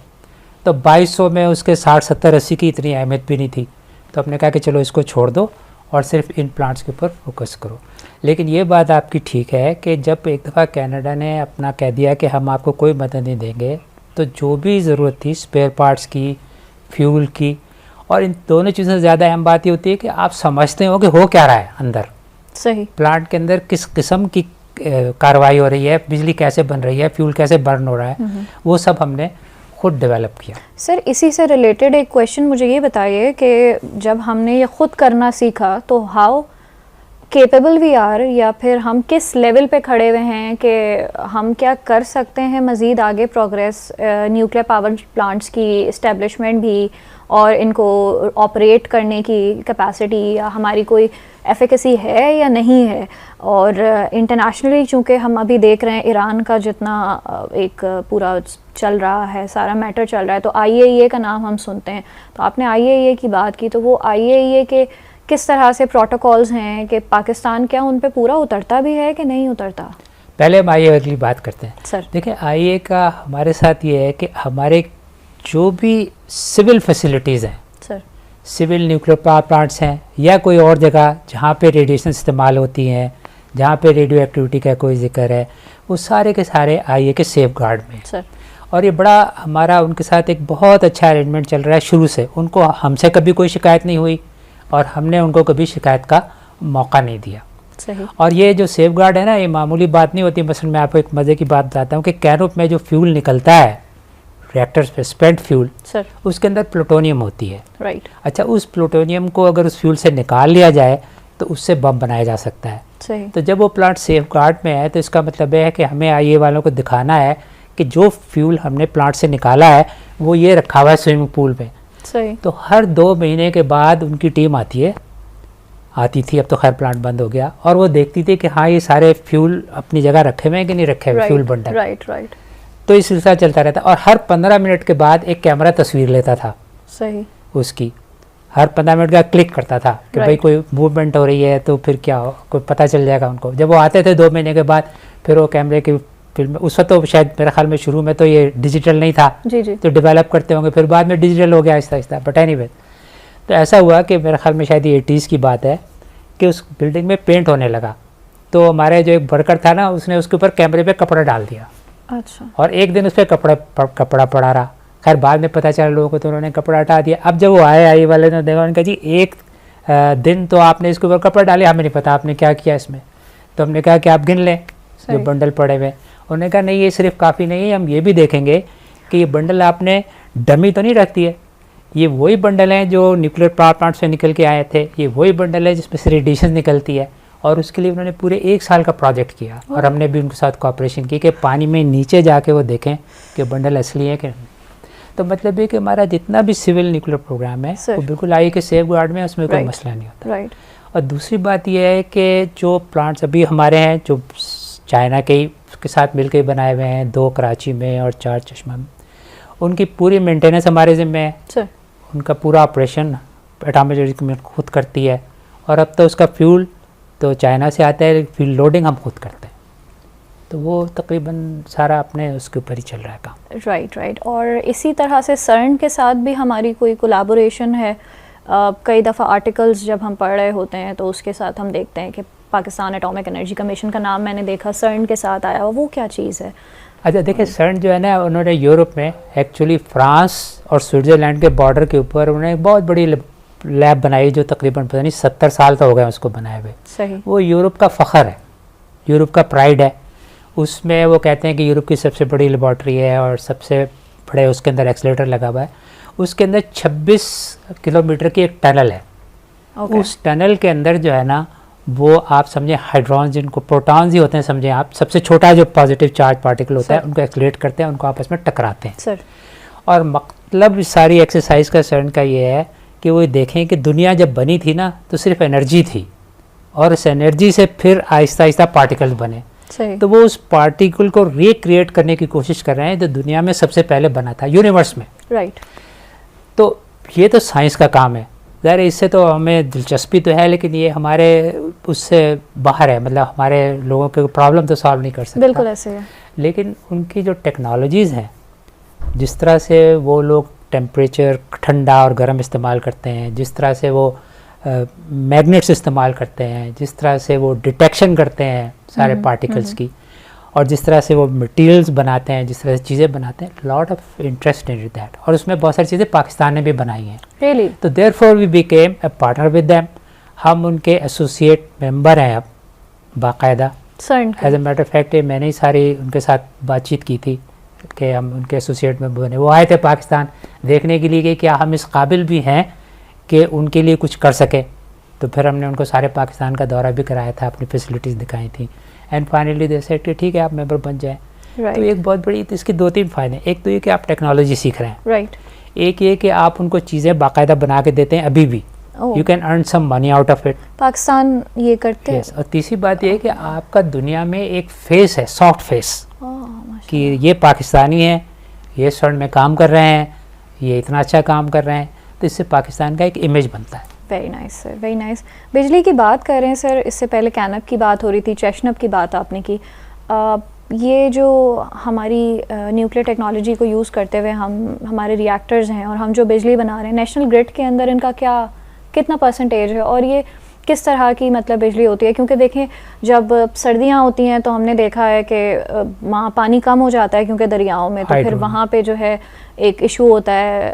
तो 2200 में उसके 60, 70, 80 की इतनी अहमियत भी नहीं थी। तो हमने कहा कि चलो इसको छोड़ दो और सिर्फ इन प्लांट्स के ऊपर फोकस करो। लेकिन ये बात आपकी ठीक है कि जब एक दफ़ा कनाडा ने अपना कह दिया कि हम आपको कोई मदद नहीं देंगे, तो जो भी ज़रूरत थी स्पेयर पार्ट्स की, फ्यूल की, और इन दोनों चीज़ों से ज़्यादा अहम बात ये होती है कि आप समझते हो कि हो क्या रहा है अंदर,
सही
प्लांट के अंदर किस किस्म की कार्रवाई हो रही है, बिजली कैसे बन रही है, फ्यूल कैसे बर्न हो रहा है, वो सब हमने खुद डेवलप किया।
सर, इसी से रिलेटेड एक क्वेश्चन मुझे ये बताइए कि जब हमने ये खुद करना सीखा तो हाउ केपेबल वी आर, या फिर हम किस लेवल पे खड़े हुए हैं कि हम क्या कर सकते हैं मज़ीद आगे प्रोग्रेस, न्यूक्लियर पावर प्लांट्स की इस्टेब्लिशमेंट भी और इनको ऑपरेट करने की कैपेसिटी, या हमारी कोई एफिकेसी है या नहीं है। और इंटरनेशनली चूँकि हम अभी देख रहे हैं ईरान का जितना एक पूरा चल रहा है, सारा मैटर चल रहा है, तो IAEA का नाम हम सुनते हैं। तो आपने IAEA की बात की, तो वो IAEA के किस तरह से प्रोटोकॉल्स हैं कि पाकिस्तान क्या उन पे पूरा उतरता भी है कि नहीं उतरता?
पहले हम IAEA की बात करते हैं।
सर
देखिए, IAEA का हमारे साथ ये है कि हमारे जो भी सिविल फैसिलिटीज़ हैं,
sir,
civil nuclear power plants हैं या कोई और जगह जहाँ पे रेडिएशन इस्तेमाल होती हैं, जहाँ पे रेडियो एक्टिविटी का कोई जिक्र है, वो सारे के सारे IAEA के सेफ गार्ड में।
सर,
और ये बड़ा हमारा उनके साथ एक बहुत अच्छा अरेंजमेंट चल रहा है शुरू से। उनको हमसे कभी कोई शिकायत नहीं हुई और हमने उनको कभी शिकायत का मौका नहीं दिया।
सही।
और ये जो सेफ गार्ड है ना, ये मामूली बात नहीं होती। मसलन मैं आपको एक मज़े की बात बताता हूँ कि कैनोप में जो फ्यूल निकलता है रिएक्टर्स पे, स्पेंट फ्यूल,
सर,
उसके अंदर प्लूटोनियम होती है।
राइट।
अच्छा, उस प्लूटोनियम को अगर उस फ्यूल से निकाल लिया जाए तो उससे बम बनाया जा सकता है।
सही।
तो जब वो प्लांट सेफ गार्ड में है तो इसका मतलब है कि हमें IAEA वालों को दिखाना है कि जो फ्यूल हमने प्लांट से निकाला है वो ये रखा हुआ है स्विमिंग पूल में।
सही।
तो हर 2 महीने के बाद उनकी टीम आती है आती थी, अब तो खैर प्लांट बंद हो गया, और वो देखती थी कि हाँ ये सारे फ्यूल अपनी जगह रखे हुए हैं कि नहीं रखे हुए, फ्यूल बंडल।
राइट।
तो इस सिलसिला चलता रहता, और हर 15 मिनट के बाद एक कैमरा तस्वीर लेता था
सही
उसकी, हर 15 मिनट का क्लिक करता था कि भाई कोई मूवमेंट हो रही है तो फिर क्या हो, कोई पता चल जाएगा उनको। जब वो आते थे 2 महीने के बाद, फिर वो कैमरे की फिल्म, उस वक्त तो शायद मेरे ख्याल में शुरू में तो ये डिजिटल नहीं था,
जी
तो डेवलप करते होंगे, फिर बाद में डिजिटल हो गया आहिस्ता आहिस्ता, बट एनीवे। तो ऐसा हुआ कि मेरे ख्याल में शायद ये 80s की बात है कि उस बिल्डिंग में पेंट होने लगा, तो हमारे जो एक वर्कर था ना, उसने उसके ऊपर कैमरे पे कपड़ा डाल दिया।
अच्छा।
और एक दिन उस पर कपड़ा पड़ा रहा। खैर बाद में पता चला लोगों को, तो उन्होंने कपड़ा हटा दिया। अब जब वो आई वाले ने देखा, उन्होंने कहा जी एक दिन तो आपने इसके ऊपर कपड़ा डाले, हमें नहीं पता आपने क्या किया इसमें। तो हमने कहा कि आप गिन लें जो बंडल पड़े हुए। उन्होंने कहा नहीं ये सिर्फ काफ़ी नहीं है, हम ये भी देखेंगे कि ये बंडल आपने डमी तो नहीं रख दिए, ये वही बंडल हैं जो न्यूक्लियर पावर प्लांट से निकल के आए थे, ये वही बंडल है जिसमें से रेडिएशन निकलती है। और उसके लिए उन्होंने पूरे 1 साल का प्रोजेक्ट किया, और हमने भी उनके साथ कोऑपरेशन की कि पानी में नीचे जाके वो देखें कि बंडल असली है कि नहीं। तो मतलब ये कि हमारा जितना भी सिविल न्यूक्लियर प्रोग्राम है वो बिल्कुल आई के सेफ गार्ड में, उसमें कोई मसला नहीं होता। और दूसरी बात यह है कि जो प्लांट्स अभी हमारे हैं, जो चाइना के साथ मिलकर बनाए हुए हैं, 2 कराची में और 4 चश्मा में, उनकी पूरी मेंटेनेंस हमारे ज़िम्मे है। उनका पूरा ऑपरेशन एटॉमिक एनर्जी में खुद करती है। और अब तो उसका फ्यूल तो चाइना से आता है, फ्यूल लोडिंग हम खुद करते हैं, तो वो तकरीबन सारा अपने उसके ऊपर ही चल रहा है काम।
राइट। और इसी तरह से सर्न के साथ भी हमारी कोई कोलैबोरेशन है। कई दफ़ा आर्टिकल्स जब हम पढ़ रहे होते हैं तो उसके साथ हम देखते हैं कि पाकिस्तान एटॉमिक एनर्जी कमीशन का नाम मैंने देखा सर्न के साथ आया, वो क्या चीज़ है?
अच्छा देखिए, सर्न जो है ना, उन्होंने यूरोप में एक्चुअली फ्रांस और स्विट्ज़रलैंड के बॉर्डर के ऊपर उन्होंने एक बहुत बड़ी लैब बनाई, जो तकरीबन पता नहीं 70 साल तो हो गए उसको बनाए हुए।
सही।
वो यूरोप का फ़ख्र है, यूरोप का प्राइड है। उसमें वो कहते हैं कि यूरोप की सबसे बड़ी लेबॉर्ट्री है और सबसे बड़े उसके अंदर एक्सीलरेटर लगा हुआ है। उसके अंदर 26 किलोमीटर की एक टनल है। उस टनल के अंदर जो है ना, वो आप समझें हाइड्रॉन, जिनको प्रोटॉन्स ही होते हैं, समझें आप, सबसे छोटा जो पॉजिटिव चार्ज पार्टिकल होता है, उनको एक्सीलरेट करते हैं, उनको आपस में टकराते हैं। और मतलब सारी एक्सरसाइज का सर्न का ये है कि वो देखें कि दुनिया जब बनी थी ना, तो सिर्फ एनर्जी थी, और इस एनर्जी से फिर आहिस्ता आहिस्ता पार्टिकल्स बने। तो वो उस पार्टिकल को रिक्रिएट करने की कोशिश कर रहे हैं जो दुनिया में सबसे पहले बना था यूनिवर्स में।
राइट।
तो ये तो साइंस का काम है, ज़ाहिर इससे तो हमें दिलचस्पी तो है, लेकिन ये हमारे उससे बाहर है, मतलब हमारे लोगों के प्रॉब्लम तो सॉल्व नहीं कर सकता।
बिल्कुल ऐसे है।
लेकिन उनकी जो टेक्नोलॉजीज़ हैं, जिस तरह से वो लोग टेम्परेचर ठंडा और गर्म इस्तेमाल करते हैं, जिस तरह से वो मैग्नेट्स इस्तेमाल करते हैं, जिस तरह से वो डिटेक्शन करते हैं सारे पार्टिकल्स की, और जिस तरह से वो मटेरियल्स बनाते हैं, जिस तरह से चीज़ें बनाते हैं, lot of interest in that. और उसमें बहुत सारी चीज़ें पाकिस्तान ने भी बनाई हैं।
Really?
तो therefore we became a partner with them. हम उनके एसोसिएट मेंबर हैं अब बाकायदा। As a matter of fact मैंने ही सारी उनके साथ बातचीत की थी कि हम उनके एसोसिएट में बने। वो आए थे पाकिस्तान देखने के लिए कि क्या हम इस काबिल भी हैं कि उनके लिए कुछ कर सके। तो फिर हमने उनको सारे पाकिस्तान का दौरा भी कराया था, अपनी फैसिलिटीज़ दिखाई थी, एंड फाइनली दे सेड कि ठीक है आप मेंबर बन जाएं। तो एक बहुत बड़ी, तो इसके 2-3 फ़ायदे। एक तो ये कि आप टेक्नोलॉजी सीख रहे हैं,
राइट।
एक ये कि आप उनको चीज़ें बाकायदा बना के देते हैं अभी भी, you can earn some money out of it.
Pakistan ये करते हैं।
और तीसरी बात ये है कि आपका दुनिया में एक फेस है, सॉफ्ट फेस, कि ये पाकिस्तानी है, ये सर्न में काम कर रहे हैं, ये इतना अच्छा काम कर रहे हैं, तो इससे पाकिस्तान का एक इमेज बनता है।
Very nice sir, very nice. बिजली की बात कर रहे हैं सर, इससे पहले कैनप की बात हो रही थी, चेशनप की बात आपने की। ये जो हमारी न्यूक्लियर टेक्नोलॉजी को यूज़ करते हुए हमारे रिएक्टर्स हैं और हम जो बिजली बना रहे हैं, नेशनल ग्रिड के अंदर इनका कितना परसेंटेज है और ये किस तरह की मतलब बिजली होती है? क्योंकि देखें जब सर्दियां होती हैं तो हमने देखा है कि वहाँ पानी कम हो जाता है क्योंकि दरियाओं में, तो फिर वहाँ पे जो है एक इशू होता है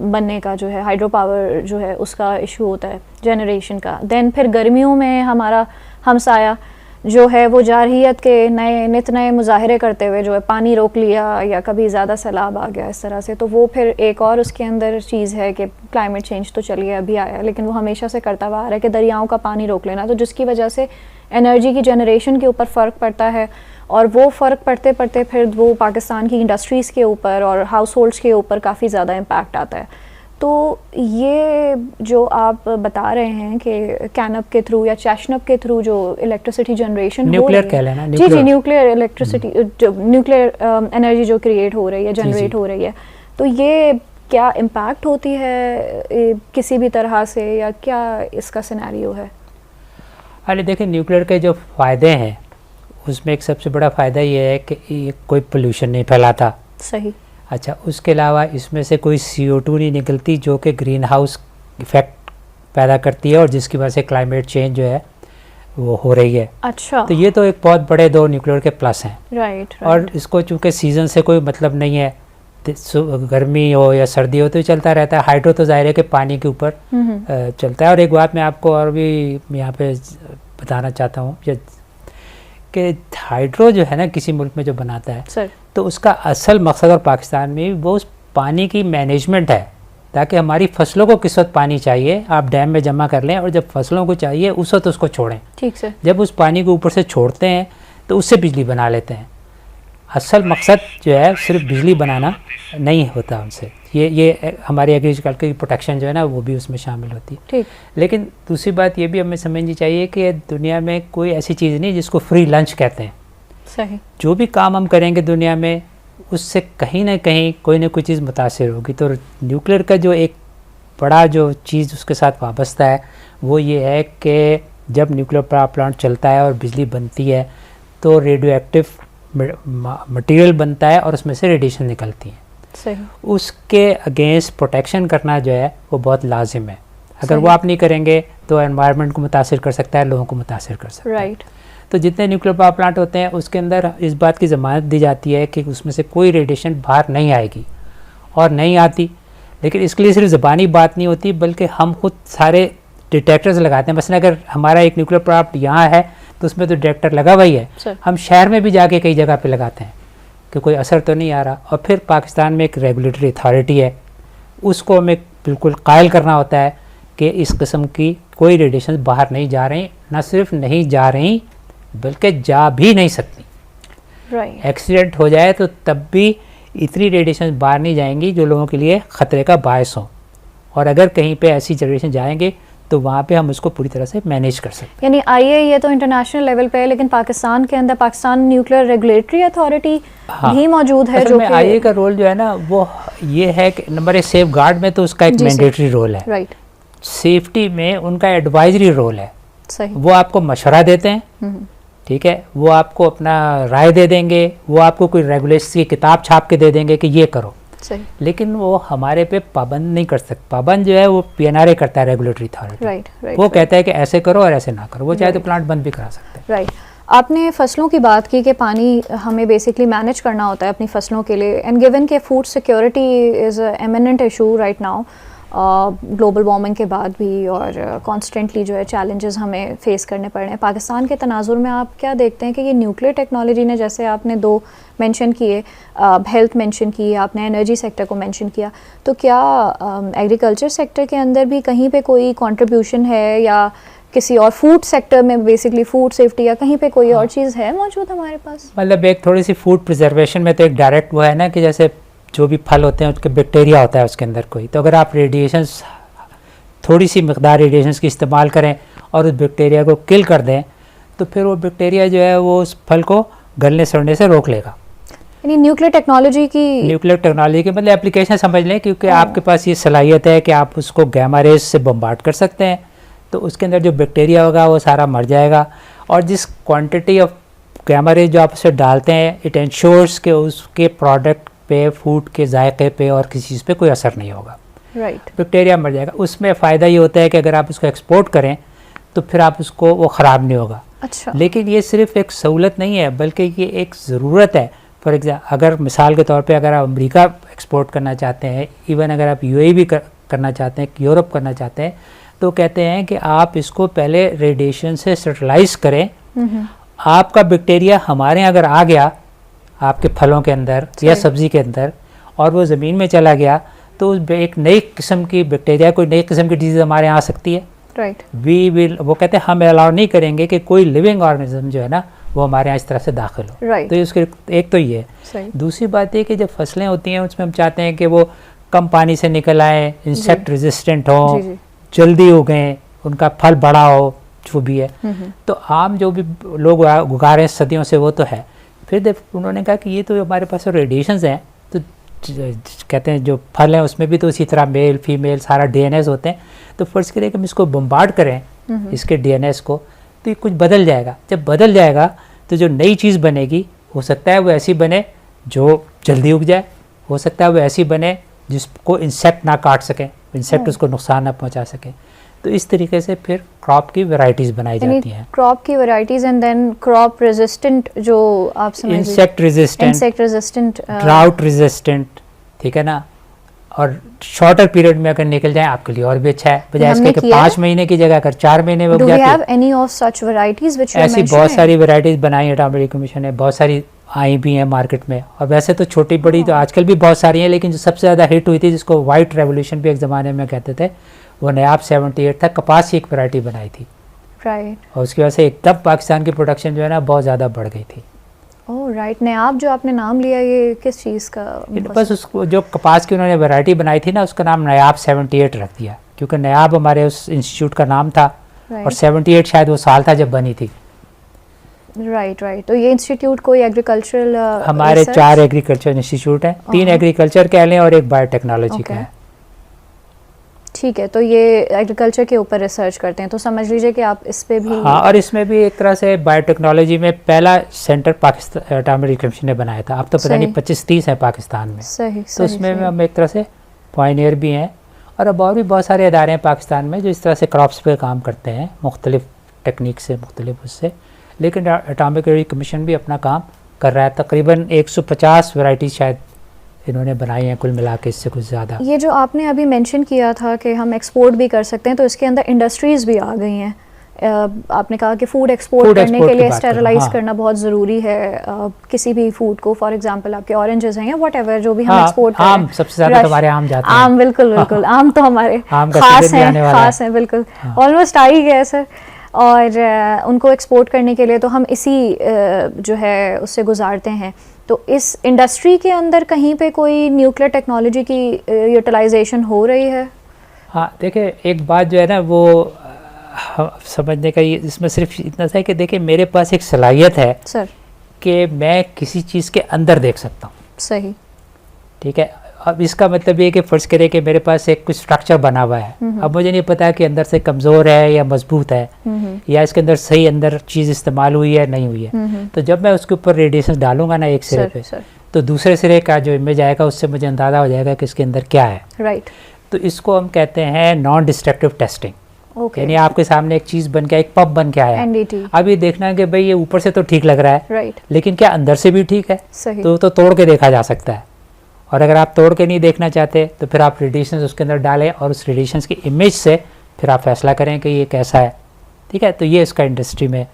बनने का, जो है हाइड्रो पावर जो है उसका इशू होता है जनरेशन का। देन फिर गर्मियों में हमारा हमसाया जो है वो जारहियत के नित नए मुजाहरे करते हुए जो है पानी रोक लिया या कभी ज़्यादा सैलाब आ गया इस तरह से, तो वो फिर एक और उसके अंदर चीज़ है कि क्लाइमेट चेंज तो चलिए अभी आया, लेकिन वो हमेशा से करता हुआ आ रहा है कि दरियाओं का पानी रोक लेना, तो जिसकी वजह से एनर्जी की जनरेशन के ऊपर फ़र्क पड़ता है और वो फ़र्क पड़ते पड़ते फिर वो पाकिस्तान की इंडस्ट्रीज़ के ऊपर और हाउस होल्ड्स के ऊपर काफ़ी ज़्यादा इम्पैक्ट आता है। तो ये जो आप बता रहे हैं कि कैनप के थ्रू या चैशनप के थ्रू जो इलेक्ट्रिसिटी जनरेशन
न्यूक्लियर कह लेना,
जी न्यूक्लियर इलेक्ट्रिसिटी जो न्यूक्लियर एनर्जी जो क्रिएट हो रही है, जनरेट हो रही है, तो ये क्या इम्पैक्ट होती है किसी भी तरह से, या क्या इसका सिनेरियो है?
अरे देखिए, न्यूक्लियर के जो फ़ायदे हैं उसमें एक सबसे बड़ा फ़ायदा ये है कि ये कोई पोल्यूशन नहीं फैलाता।
सही।
अच्छा, उसके अलावा इसमें से कोई CO2 नहीं निकलती जो कि ग्रीन हाउस इफेक्ट पैदा करती है और जिसकी वजह से क्लाइमेट चेंज जो है वो हो रही है।
अच्छा।
तो ये तो एक बहुत बड़े दो न्यूक्लियर के प्लस हैं।
राइट।
और इसको चूँकि सीज़न से कोई मतलब नहीं है, गर्मी हो या सर्दी हो तो चलता रहता है। हाइड्रो तो ज़ाहिर है कि पानी के ऊपर चलता है। और एक बात मैं आपको और भी यहाँ पे बताना चाहता हूँ कि हाइड्रो जो है ना किसी मुल्क में जो बनाता है
सर,
तो उसका असल मकसद और पाकिस्तान में वो उस पानी की मैनेजमेंट है, ताकि हमारी फसलों को किस वक्त पानी चाहिए आप डैम में जमा कर लें और जब फसलों को चाहिए उस वक्त उसको छोड़ें।
ठीक से। जब
उस पानी को ऊपर से छोड़ते हैं तो उससे बिजली बना लेते हैं। असल मकसद जो है सिर्फ बिजली बनाना नहीं होता उनसे, ये हमारी एग्रीकल्चर की प्रोटेक्शन जो है ना वो भी उसमें शामिल होती है।
ठीक।
लेकिन दूसरी बात ये भी हमें समझनी चाहिए कि दुनिया में कोई ऐसी चीज़ नहीं जिसको फ्री लंच कहते हैं।
सही। जो
भी काम हम करेंगे दुनिया में उससे कहीं ना कहीं कोई ना कोई चीज़ मुतासिर होगी। तो न्यूक्लियर का जो एक बड़ा जो चीज़ उसके साथ वाबस्ता है वो ये है कि जब न्यूक्लियर पावर प्लांट चलता है और बिजली बनती है तो रेडियो एक्टिव मटेरियल बनता है और उसमें से रेडिएशन निकलती है।
सही।
उसके अगेंस्ट प्रोटेक्शन करना जो है वो बहुत लाजिम है। अगर वो आप नहीं करेंगे तो एनवायरनमेंट को मुतासिर कर सकता है, लोगों को मुतासिर कर सकता है।
राइट।
तो जितने न्यूक्लियर पावर प्लांट होते हैं उसके अंदर इस बात की ज़मानत दी जाती है कि उसमें से कोई रेडिएशन बाहर नहीं आएगी और नहीं आती। लेकिन इसके लिए सिर्फ ज़बानी बात नहीं होती बल्कि हम खुद सारे डिटेक्टर्स लगाते हैं। मसलन अगर हमारा एक न्यूक्लियर प्लांट यहाँ है तो उसमें तो डिटेक्टर लगा हुआ ही है, हम शहर में भी जाके कई जगह पे लगाते हैं कि कोई असर तो नहीं आ रहा। और फिर पाकिस्तान में एक रेगुलेटरी अथॉरिटी है, उसको हमें बिल्कुल कायल करना होता है कि इस किस्म की कोई रेडिएशन बाहर नहीं जा रही, ना सिर्फ नहीं जा रही बल्कि जा भी नहीं सकती।
राइट।
एक्सीडेंट हो जाए तो तब भी इतनी रेडिएशन बाहर नहीं जाएंगी जो लोगों के लिए ख़तरे का बायस हो। और अगर कहीं पे ऐसी जनरेशन जाएंगे तो वहाँ पे हम उसको पूरी तरह से मैनेज कर सकते हैं।
यानी आइए, ये तो इंटरनेशनल लेवल पे है, लेकिन पाकिस्तान के अंदर पाकिस्तान न्यूक्लियर रेगुलेटरी अथॉरिटी भी मौजूद है। जो
आईए का रोल जो है ना वो ये है कि नंबर एक सेफ गार्ड में तो उसका एक मैंडेटरी रोल है।
राइट।
सेफ्टी में उनका एडवाइजरी रोल है।
सही।
वो आपको मशवरा देते हैं, ठीक है, वो आपको अपना राय दे देंगे, वो आपको कोई रेगुलेशन की किताब छाप के दे देंगे कि ये करो।
सही।
लेकिन वो हमारे पे पाबंद नहीं कर सकते। पाबंद जो है वो PNRA करता है, रेगुलेटरी अथॉरिटी।
राइट।
वो कहता है कि ऐसे करो और ऐसे ना करो। वो चाहे तो प्लांट बंद भी करा सकते हैं।
राइट। आपने फसलों की बात की कि पानी हमें बेसिकली मैनेज करना होता है अपनी फसलों के लिए, एंड गिवन के food security is a eminent issue right now global warming के बाद भी, और कॉन्स्टेंटली जो है चैलेंजेस हमें फेस करने पड़ रहे हैं। पाकिस्तान के तनाजुर में आप क्या देखते हैं कि ये न्यूक्लियर टेक्नोलॉजी ने, जैसे आपने दो मेंशन किए, हेल्थ मेंशन की, आपने एनर्जी सेक्टर को मेंशन किया, तो क्या एग्रीकल्चर सेक्टर के अंदर भी कहीं पे कोई कंट्रीब्यूशन है, या किसी और फूड सेक्टर में बेसिकली फूड सेफ्टी या कहीं पे कोई और चीज़ है मौजूद हमारे पास?
मतलब एक थोड़ी सी फूड प्रिजर्वेशन में तो एक डायरेक्ट वो है ना कि जैसे जो भी फल होते हैं उसके बैक्टीरिया होता है उसके अंदर कोई, तो अगर आप रेडिएशंस थोड़ी सी मकदार रेडिएशंस की इस्तेमाल करें और उस बैक्टीरिया को किल कर दें तो फिर वो बैक्टीरिया जो है वो उस फल को गलने सड़ने से रोक लेगा।
यानी न्यूक्लियर टेक्नोलॉजी की
मतलब एप्लीकेशन समझ लें, क्योंकि आपके पास ये सलाहियत है कि आप उसको गैमा रेज से बम्बार्ड कर सकते हैं, तो उसके अंदर जो बैक्टीरिया होगा वो सारा मर जाएगा। और जिस क्वांटिटी ऑफ गैमा रेज जो आप उसे डालते हैं, इट इंश्योर्स कि उसके प्रोडक्ट पे, फूड के जायके पे और किसी चीज़ पे कोई असर नहीं होगा।
राइट।
बैक्टीरिया मर जाएगा। उसमें फ़ायदा ये होता है कि अगर आप उसको एक्सपोर्ट करें तो फिर आप उसको वो ख़राब नहीं होगा।
अच्छा।
लेकिन ये सिर्फ एक सहूलत नहीं है बल्कि ये एक ज़रूरत है। फॉर एग्जाम्पल अगर मिसाल के तौर पे अगर आप अमेरिका एक्सपोर्ट करना चाहते हैं, इवन अगर आप UAE भी करना चाहते हैं, यूरोप करना चाहते हैं, तो कहते हैं कि आप इसको पहले रेडिएशन से स्टरलाइज करें। आपका बैक्टीरिया हमारे यहाँ अगर आ गया आपके फलों के अंदर या सब्ज़ी के अंदर और वो ज़मीन में चला गया तो उस एक नई किस्म की बैक्टीरिया, कोई नई किस्म की डिजीज़ हमारे यहाँ आ सकती है।
राइट।
वो कहते हैं हम अलाउ नहीं करेंगे कि कोई लिविंग ऑर्गेनिज्म जो है ना वो हमारे यहाँ इस तरह से दाखिल हो।
राइट।
तो उसके एक तो ये है। दूसरी बात ये कि जब फसलें होती हैं उसमें हम चाहते हैं कि वो कम पानी से निकल आए, इंसेक्ट रेजिस्टेंट हो,
जी, जी।
जल्दी उगें, उनका फल बड़ा हो, जो भी है। तो आम जो भी लोग उगा रहे हैं सदियों से वो तो है। फिर उन्होंने कहा कि ये तो हमारे पास रेडिएशंस हैं, तो कहते हैं जो फल हैं उसमें भी तो इसी तरह मेल फीमेल सारा डीएनएस होते हैं, तो फर्ज करें कि हम इसको बम्बार्ड करें इसके डीएनएस को, तो ये कुछ बदल जाएगा। जब बदल जाएगा तो जो नई चीज़ बनेगी हो सकता है वो ऐसी बने जो जल्दी उग जाए, हो सकता है वो ऐसी बने जिसको इंसेक्ट ना काट सकें, इंसेक्ट उसको नुकसान ना पहुंचा सके। तो इस तरीके से फिर क्रॉप की वैरायटीज़ बनाई जाती हैं।
क्रॉप की varieties and then crop resistant, जो आप समझ लीजिए
इंसेक्ट रेजिस्टेंट, ड्राउट रेजिस्टेंट, ठीक है ना। और शॉर्टर पीरियड में अगर निकल जाए आपके लिए और भी अच्छा है, बजाय इसके कि 5 महीने की जगह अगर 4 महीने में उग जाती है। ऐसी बहुत सारी वैरायटीज़ बनाई एटॉमिक कमीशन ने, बहुत सारी आई भी हैं मार्केट में। और वैसे तो छोटी बड़ी तो आजकल भी बहुत सारी हैं, लेकिन जो सबसे ज़्यादा हिट हुई थी जिसको वाइट रेवोल्यूशन भी एक ज़माने में कहते थे, वो नायाब 78 था, कपास की एक वैरायटी बनाई थी।
राइट।
और उसकी वजह से एकदम पाकिस्तान की प्रोडक्शन जो है ना बहुत ज़्यादा बढ़ गई थी।
Oh right. नायाब जो आपने नाम लिया, ये किस चीज़ का?
बस उसको जो कपास की उन्होंने वैरायटी बनाई थी ना, उसका नाम नायाब 78 रख दिया, क्योंकि नायाब हमारे उस इंस्टीट्यूट का नाम था। और 78 शायद वो साल था जब बनी थी।
राइट। तो ये इंस्टीट्यूट कोई एग्रीकल्चरल?
हमारे 4 एग्रीकल्चर इंस्टीट्यूट हैं, 3 एग्रीकल्चर कह लें और एक बायोटेक्नोलॉजी का है।
ठीक है, तो ये एग्रीकल्चर के ऊपर रिसर्च करते हैं, तो समझ लीजिए कि आप इस पे भी।
हाँ, और इसमें भी एक तरह से बायोटेक्नोलॉजी में पहला सेंटर पाकिस्तान एटॉमिक कमीशन ने बनाया था। अब तो पता नहीं 25-30 है पाकिस्तान में।
सही।
तो उसमें हम एक तरह से पॉइनियर भी हैं। और अब और भी बहुत सारे इदारे हैं पाकिस्तान में जो इस तरह से क्रॉप्स पे काम करते हैं, मुख्तलिफ टेक्निक से, मुख्तलिफ उससे। लेकिन एटॉमिक एनर्जी कमीशन भी अपना काम कर रहा है। तकरीबन 150 वैरायटी शायद इन्होंने बनाई हैं कुल मिला के, इससे कुछ ज़्यादा।
ये जो आपने अभी मेंशन किया था कि हम एक्सपोर्ट भी कर सकते हैं, तो इसके अंदर इंडस्ट्रीज़ भी आ गई हैं। आपने कहा कि फूड एक्सपोर्ट करने के लिए स्टेरलाइज करना बहुत ज़रूरी है। किसी भी फूड को, फॉर एग्जांपल आपके ऑरेंजेस हैं या व्हाटएवर जो भी हम एक्सपोर्ट करें।
आम सबसे ज़्यादा हमारे आम जाते हैं।
आम, बिल्कुल आम तो हमारे खास हैं बिल्कुल, ऑलमोस्ट आ ही गया सर। और उनको एक्सपोर्ट करने के लिए तो हम इसी जो है उससे गुजारते हैं। तो इस इंडस्ट्री के अंदर कहीं पे कोई न्यूक्लियर टेक्नोलॉजी की यूटिलाइजेशन हो रही है?
हाँ, देखिए एक बात जो है ना वो समझने का, इसमें सिर्फ इतना सा है कि देखिए मेरे पास एक सलाहियत है
सर
कि मैं किसी चीज़ के अंदर देख सकता हूँ।
सही।
ठीक है। अब इसका मतलब ये कि फ़र्ज़ करें कि मेरे पास एक कुछ स्ट्रक्चर बना हुआ है, अब मुझे नहीं पता कि अंदर से कमज़ोर है या मजबूत है, या इसके अंदर सही अंदर चीज़ इस्तेमाल हुई है नहीं हुई है। तो जब मैं उसके ऊपर रेडिएशन डालूंगा ना एक सिरे पे, तो दूसरे सिरे का जो इमेज आएगा उससे मुझे अंदाज़ा हो जाएगा कि इसके अंदर क्या है।
राइट।
तो इसको हम कहते हैं नॉन डिस्ट्रक्टिव टेस्टिंग। यानी आपके सामने एक चीज़ बन के, एक पप बन के आया, अब ये देखना है कि भाई ये ऊपर से तो ठीक लग रहा है, लेकिन क्या अंदर से भी ठीक है? तो तोड़ के देखा जा सकता है। और अगर आप तोड़ के नहीं देखना चाहते तो फिर आप रेडिएशन उसके अंदर डालें और उस रेडिएशन की इमेज से फिर आप फैसला करें कि ये कैसा है। ठीक है। तो ये इसका इंडस्ट्री में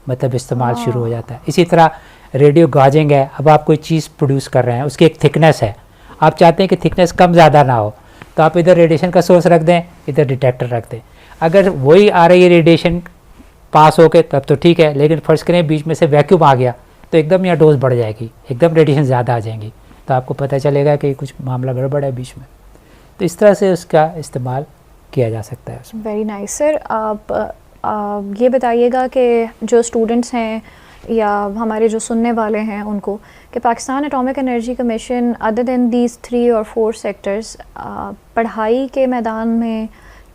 मतलब इस्तेमाल शुरू हो जाता है। इसी तरह रेडियो गाजिंग है। अब आप कोई चीज़ प्रोड्यूस कर रहे हैं, उसकी एक थिकनेस है, आप चाहते हैं कि थिकनेस कम ज़्यादा ना हो, तो आप इधर रेडिएशन का सोर्स रख दें, इधर डिटेक्टर रख दें। अगर वही आ रही है रेडिएशन पास होके तब तो ठीक है, लेकिन फर्ज करें बीच में से वैक्यूम आ गया तो एकदम यहाँ डोज बढ़ जाएगी, एकदम रेडिएशन ज़्यादा आ जाएंगी, तो आपको पता चलेगा कि कुछ मामला गड़बड़ है बीच में। तो इस तरह से उसका इस्तेमाल किया जा सकता है।
Very nice sir. आप ये बताइएगा कि जो स्टूडेंट्स हैं या हमारे जो सुनने वाले हैं उनको, कि Pakistan atomic energy commission other than these 3 और 4 सेक्टर्स पढ़ाई के मैदान में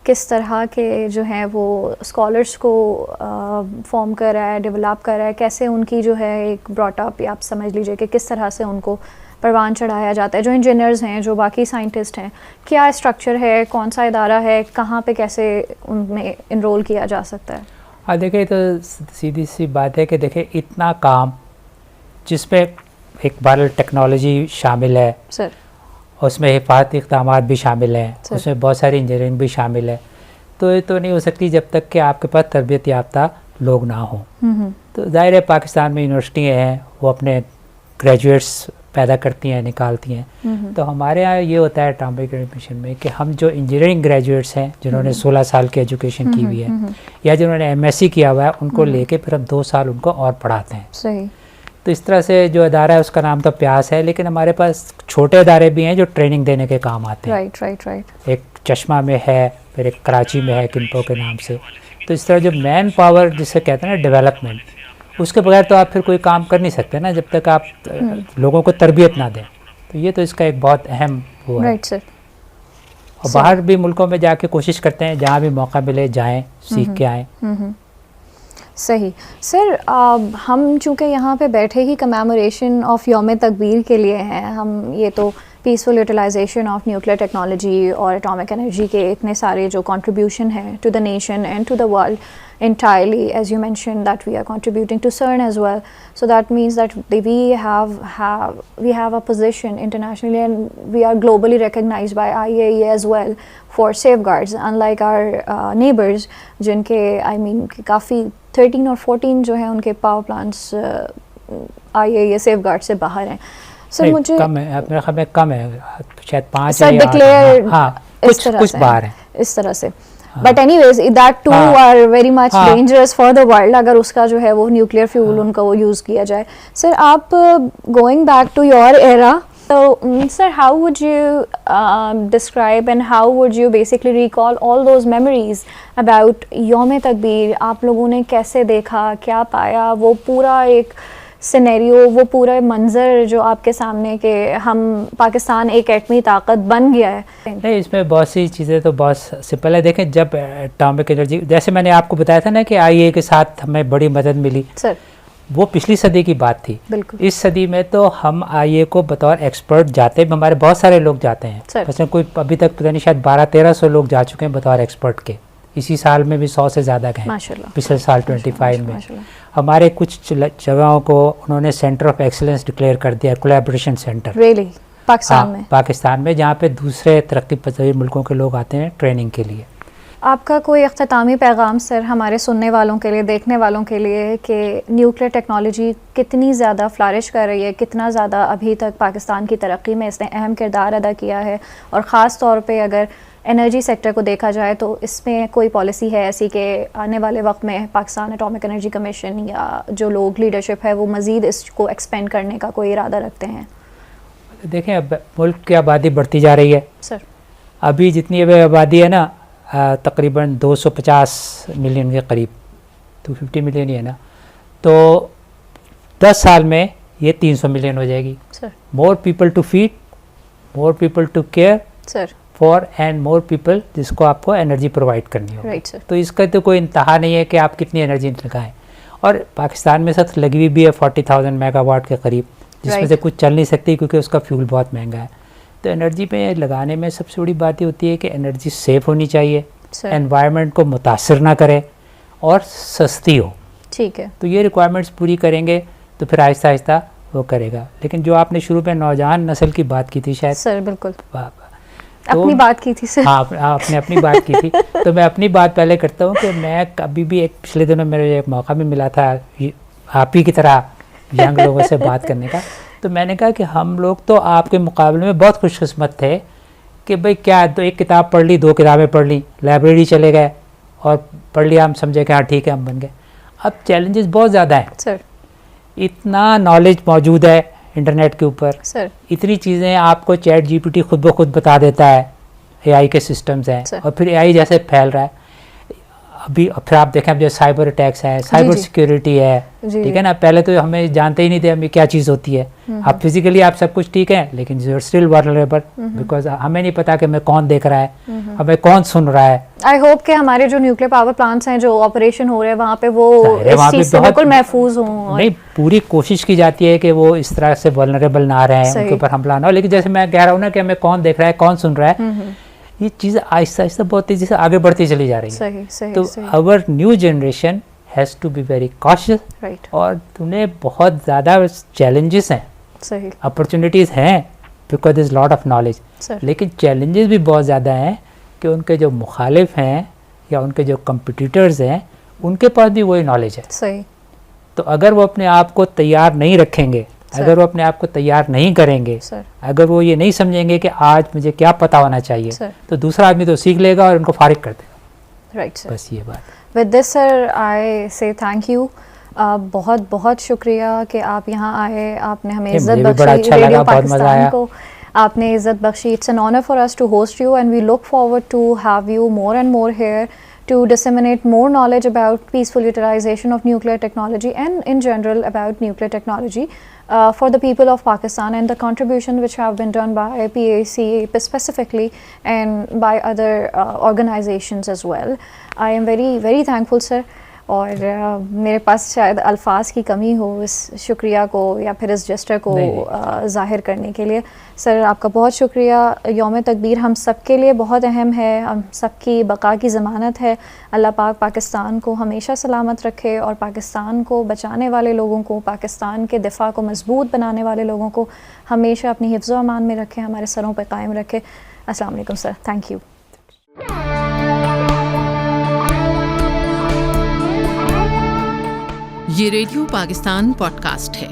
किस तरह के जो हैं वो स्कॉलर्स को फॉर्म कर रहा है, डेवलप कर रहा है, कैसे उनकी जो है एक ब्रॉटअप, या आप समझ लीजिए कि किस तरह से उनको परवान चढ़ाया जाता है, जो इंजीनियर्स हैं, जो बाकी साइंटिस्ट हैं, क्या स्ट्रक्चर है, कौन सा इदारा है, कहाँ पे कैसे उनमें इनरोल किया जा सकता है?
हाँ, देखिए तो सीधी सी बात है कि देखिए इतना काम जिसमें एक बार टेक्नोलॉजी शामिल है
सर,
उसमें हिफाजती इक़दाम भी शामिल हैं, उसमें बहुत सारी इंजीनियरिंग भी शामिल है, तो ये तो नहीं हो सकती जब तक कि आपके पास तरबियत याफ्ता लोग ना हों। तो जाहिर है पाकिस्तान में यूनिवर्सिटियाँ हैं, वो अपने ग्रेजुएट्स पैदा करती हैं, निकालती हैं। तो हमारे यहाँ ये होता है एटॉमिक एनर्जी कमीशन में कि हम जो इंजीनियरिंग ग्रेजुएट्स हैं जिन्होंने 16 साल की एजुकेशन की हुई है या जिन्होंने MSc किया हुआ है, उनको लेके फिर हम 2 साल उनको और पढ़ाते हैं।
सही।
तो इस तरह से जो अदारा है उसका नाम तो प्यास है, लेकिन हमारे पास छोटे अदारे भी हैं जो ट्रेनिंग देने के काम आते हैं।
राइट।
एक चश्मा में है, फिर एक कराची में है किम्पो के नाम से। तो इस तरह जो मैन पावर जिसे कहते हैं ना डेवलपमेंट, उसके बगैर तो आप फिर कोई काम कर नहीं सकते ना, जब तक आप लोगों को तरबियत ना दें। तो ये तो इसका एक बहुत अहम वो है।
Right sir.
और बाहर भी मुल्कों में जाके कोशिश करते हैं, जहाँ भी मौका मिले जाएं, सीख के आएँ।
सही सर। हम चूँकि यहाँ पे बैठे ही कमेमोरेशन ऑफ यौम तकबीर के लिए हैं, हम ये तो peaceful utilization of nuclear technology और एटॉमिक एनर्जी के इतने सारे जो कंट्रीब्यूशन है to the nation and to the world entirely, as you mentioned that we are contributing to CERN as well, so that means that we have a position internationally and we are globally recognized by IAEA as well for safeguards, unlike our neighbors जिनके I mean काफ़ी 13 और 14 जो है उनके power plants IAEA safeguard से बाहर हैं। Sir मुझे
कम है, मेरे ख्याल में कम है, शायद 5
सर डिक्लेयर
कुछ बाहर है
इस तरह से। But anyways that too are very much dangerous for the world, अगर उसका जो है वो न्यूक्लियर फ्यूल उनका वो यूज़ किया जाए। सर आप going back to your era, तो sir how would you describe and how would you basically recall all those memories about Youm Takbir? आप लोगों ने कैसे देखा, क्या पाया, वो पूरा एक सिनेरियो, वो पूरा मंजर जो आपके सामने के हम पाकिस्तान एक एटमी ताकत बन गया है?
नहीं, इसमें बहुत सी चीज़ें तो बहुत सिंपल है। देखें, जब एटॉमिक एनर्जी, जैसे मैंने आपको बताया था ना कि आईएए के साथ हमें बड़ी मदद मिली
सर,
वो पिछली सदी की बात थी।
बिल्कुल।
इस सदी में तो हम आईएए को बतौर एक्सपर्ट जाते हैं, हमारे बहुत सारे लोग जाते हैं। वैसे कोई अभी तक पता नहीं, शायद 1200-1300 लोग जा चुके हैं बतौर एक्सपर्ट के। इसी साल में भी 100 से ज़्यादा गए, पिछले साल 25 में। हमारे कुछ जगहों को उन्होंने सेंटर ऑफ एक्सीलेंस डिक्लेयर कर दिया, कोलैबोरेशन सेंटर।
रियली? पाकिस्तान में?
पाकिस्तान में, जहाँ पे दूसरे तरक्की पजीर मुल्कों के लोग आते हैं ट्रेनिंग के लिए।
आपका कोई अख्तामी पैगाम सर हमारे सुनने वालों के लिए, देखने वालों के लिए, कि न्यूक्लियर टेक्नोलॉजी कितनी ज़्यादा फ्लरिश कर रही है, कितना ज़्यादा अभी तक पाकिस्तान की तरक्की में इसने अहम किरदार अदा किया है, और ख़ास तौर पे अगर एनर्जी सेक्टर को देखा जाए तो इसमें कोई पॉलिसी है ऐसी कि आने वाले वक्त में पाकिस्तान एटॉमिक एनर्जी कमीशन या जो लोग लीडरशिप है वो मज़ीद इसको एक्सपेंड करने का कोई इरादा रखते हैं?
देखें, अब मुल्क की आबादी बढ़ती जा रही है
सर।
अभी जितनी आबादी है ना, तकरीबन 250 मिलियन के करीब, 250 मिलियन ही है ना, तो 10 साल में ये 300 मिलियन हो जाएगी।
Sir.
More people to feed, more people to care
sir,
for and more people जिसको आपको एनर्जी प्रोवाइड करनी हो।
Right sir.
तो इसका तो कोई इंतहा नहीं है कि आप कितनी एनर्जी लगाएं। और पाकिस्तान में सब लगी हुई भी है 40,000 मेगावाट के करीब, जिसमें से कुछ चल नहीं सकती क्योंकि उसका फ्यूल बहुत महंगा है। तो एनर्जी पे लगाने में सबसे बड़ी बात ये होती है कि एनर्जी सेफ़ होनी चाहिए, एनवायरनमेंट को मुतासर ना करे और सस्ती हो। ठीक है। तो ये रिक्वायरमेंट्स पूरी करेंगे तो फिर आहिस्ता आहिस्ता वो करेगा। लेकिन जो आपने शुरू में नौजवान नस्ल की बात की थी शायद
सर, बिल्कुल
तो
अपनी बात की थी सर।
हाँ, आपने अपनी बात की थी। तो मैं अपनी बात पहले करता हूँ कि मैं कभी भी एक पिछले दिनों मेरे एक मौका भी मिला था आप ही की तरह यंग लोगों से बात करने का। तो मैंने कहा कि हम लोग तो आपके मुकाबले में बहुत खुशकिस्मत थे कि भाई क्या, तो एक किताब पढ़ ली, 2 किताबें पढ़ ली, लाइब्रेरी चले गए और पढ़ लिया, हम समझे कि हाँ ठीक है हम बन गए। अब चैलेंजेस बहुत ज़्यादा हैं
सर।
इतना नॉलेज मौजूद है इंटरनेट के ऊपर
सर,
इतनी चीज़ें आपको चैट जीपीटी खुद ब खुद बता देता है, एआई के सिस्टम्स हैं। और फिर एआई जैसे फैल रहा है अभी, फिर आप देखें अब जो साइबर अटैक्स हैं, साइबर सिक्योरिटी है, ठीक है ना। पहले तो हमें जानते ही नहीं थे हमें क्या चीज़ होती है। अब फिजिकली आप सब कुछ ठीक है, लेकिन you are still vulnerable because हमें नहीं पता कि हमें कौन देख रहा है, हमें कौन सुन रहा है।
आई होप कि हमारे जो न्यूक्लियर पावर प्लांट्स हैं जो ऑपरेशन हो रहे हैं वहाँ पे वो इस चीज़ से बिल्कुल महफूज हों।
नहीं, पूरी कोशिश की जाती है कि वो इस तरह से वल्नरेबल ना रहे, उनके ऊपर हमला ना हो। लेकिन जैसे मैं कह रहा हूँ ना कि हमें कौन देख रहा है, कौन सुन रहा है, ये चीज़ आहिस्ता आहिस्ता बहुत तेज़ी से आगे बढ़ती चली जा रही है। तो our new generation has to be very cautious. और उन्हें बहुत ज़्यादा चैलेंजेस हैं, अपॉर्चुनिटीज़ हैं because is lot of knowledge, लेकिन चैलेंजेस भी बहुत ज़्यादा हैं कि उनके जो मुखालिफ हैं या उनके जो कंपिटिटर्स हैं उनके पास भी वही नॉलेज है।
सही।
तो अगर वो अपने आप को तैयार नहीं रखेंगे, अगर वो अपने आप को तैयार नहीं करेंगे, अगर वो ये नहीं समझेंगे कि आज मुझे क्या पता होना चाहिए, तो दूसरा आदमी तो सीख लेगा और उनको फारिग कर देगा।
राइट सर,
बस ये बात।
विद दिस सर आई से थैंक यू बहुत बहुत शुक्रिया कि आप यहाँ आए, आपने हमें इज़्ज़त
मुझे भी बड़ा
बख्शी,
अच्छा लगा,
रेडियो
बहुत मज़ा
पाकिस्तान
आया।
को आपने इज़्ज़त बख्शी। It's an honour for us to host you and we look forward to have you more and more here to disseminate more knowledge about peaceful utilization of nuclear technology and in general about nuclear technology for the people of Pakistan, and the contribution which have been done by PAC specifically and by other organizations as well. I am very very thankful, sir. और मेरे पास शायद अल्फाज की कमी हो इस शुक्रिया को या फिर इस जेस्टर को ज़ाहिर करने के लिए। सर आपका बहुत शुक्रिया। यौम तकबीर हम सब के लिए बहुत अहम है, हम सब की बका की ज़मानत है। अल्लाह पाक पाकिस्तान को हमेशा सलामत रखे और पाकिस्तान को बचाने वाले लोगों को, पाकिस्तान के दिफा को मजबूत बनाने वाले लोगों को हमेशा अपनी हिफ्ज़ व अमान में रखे, हमारे सरों पर कायम रखे। अस्सलाम वालेकुम सर, थैंक यू।
ये रेडियो पाकिस्तान पॉडकास्ट है।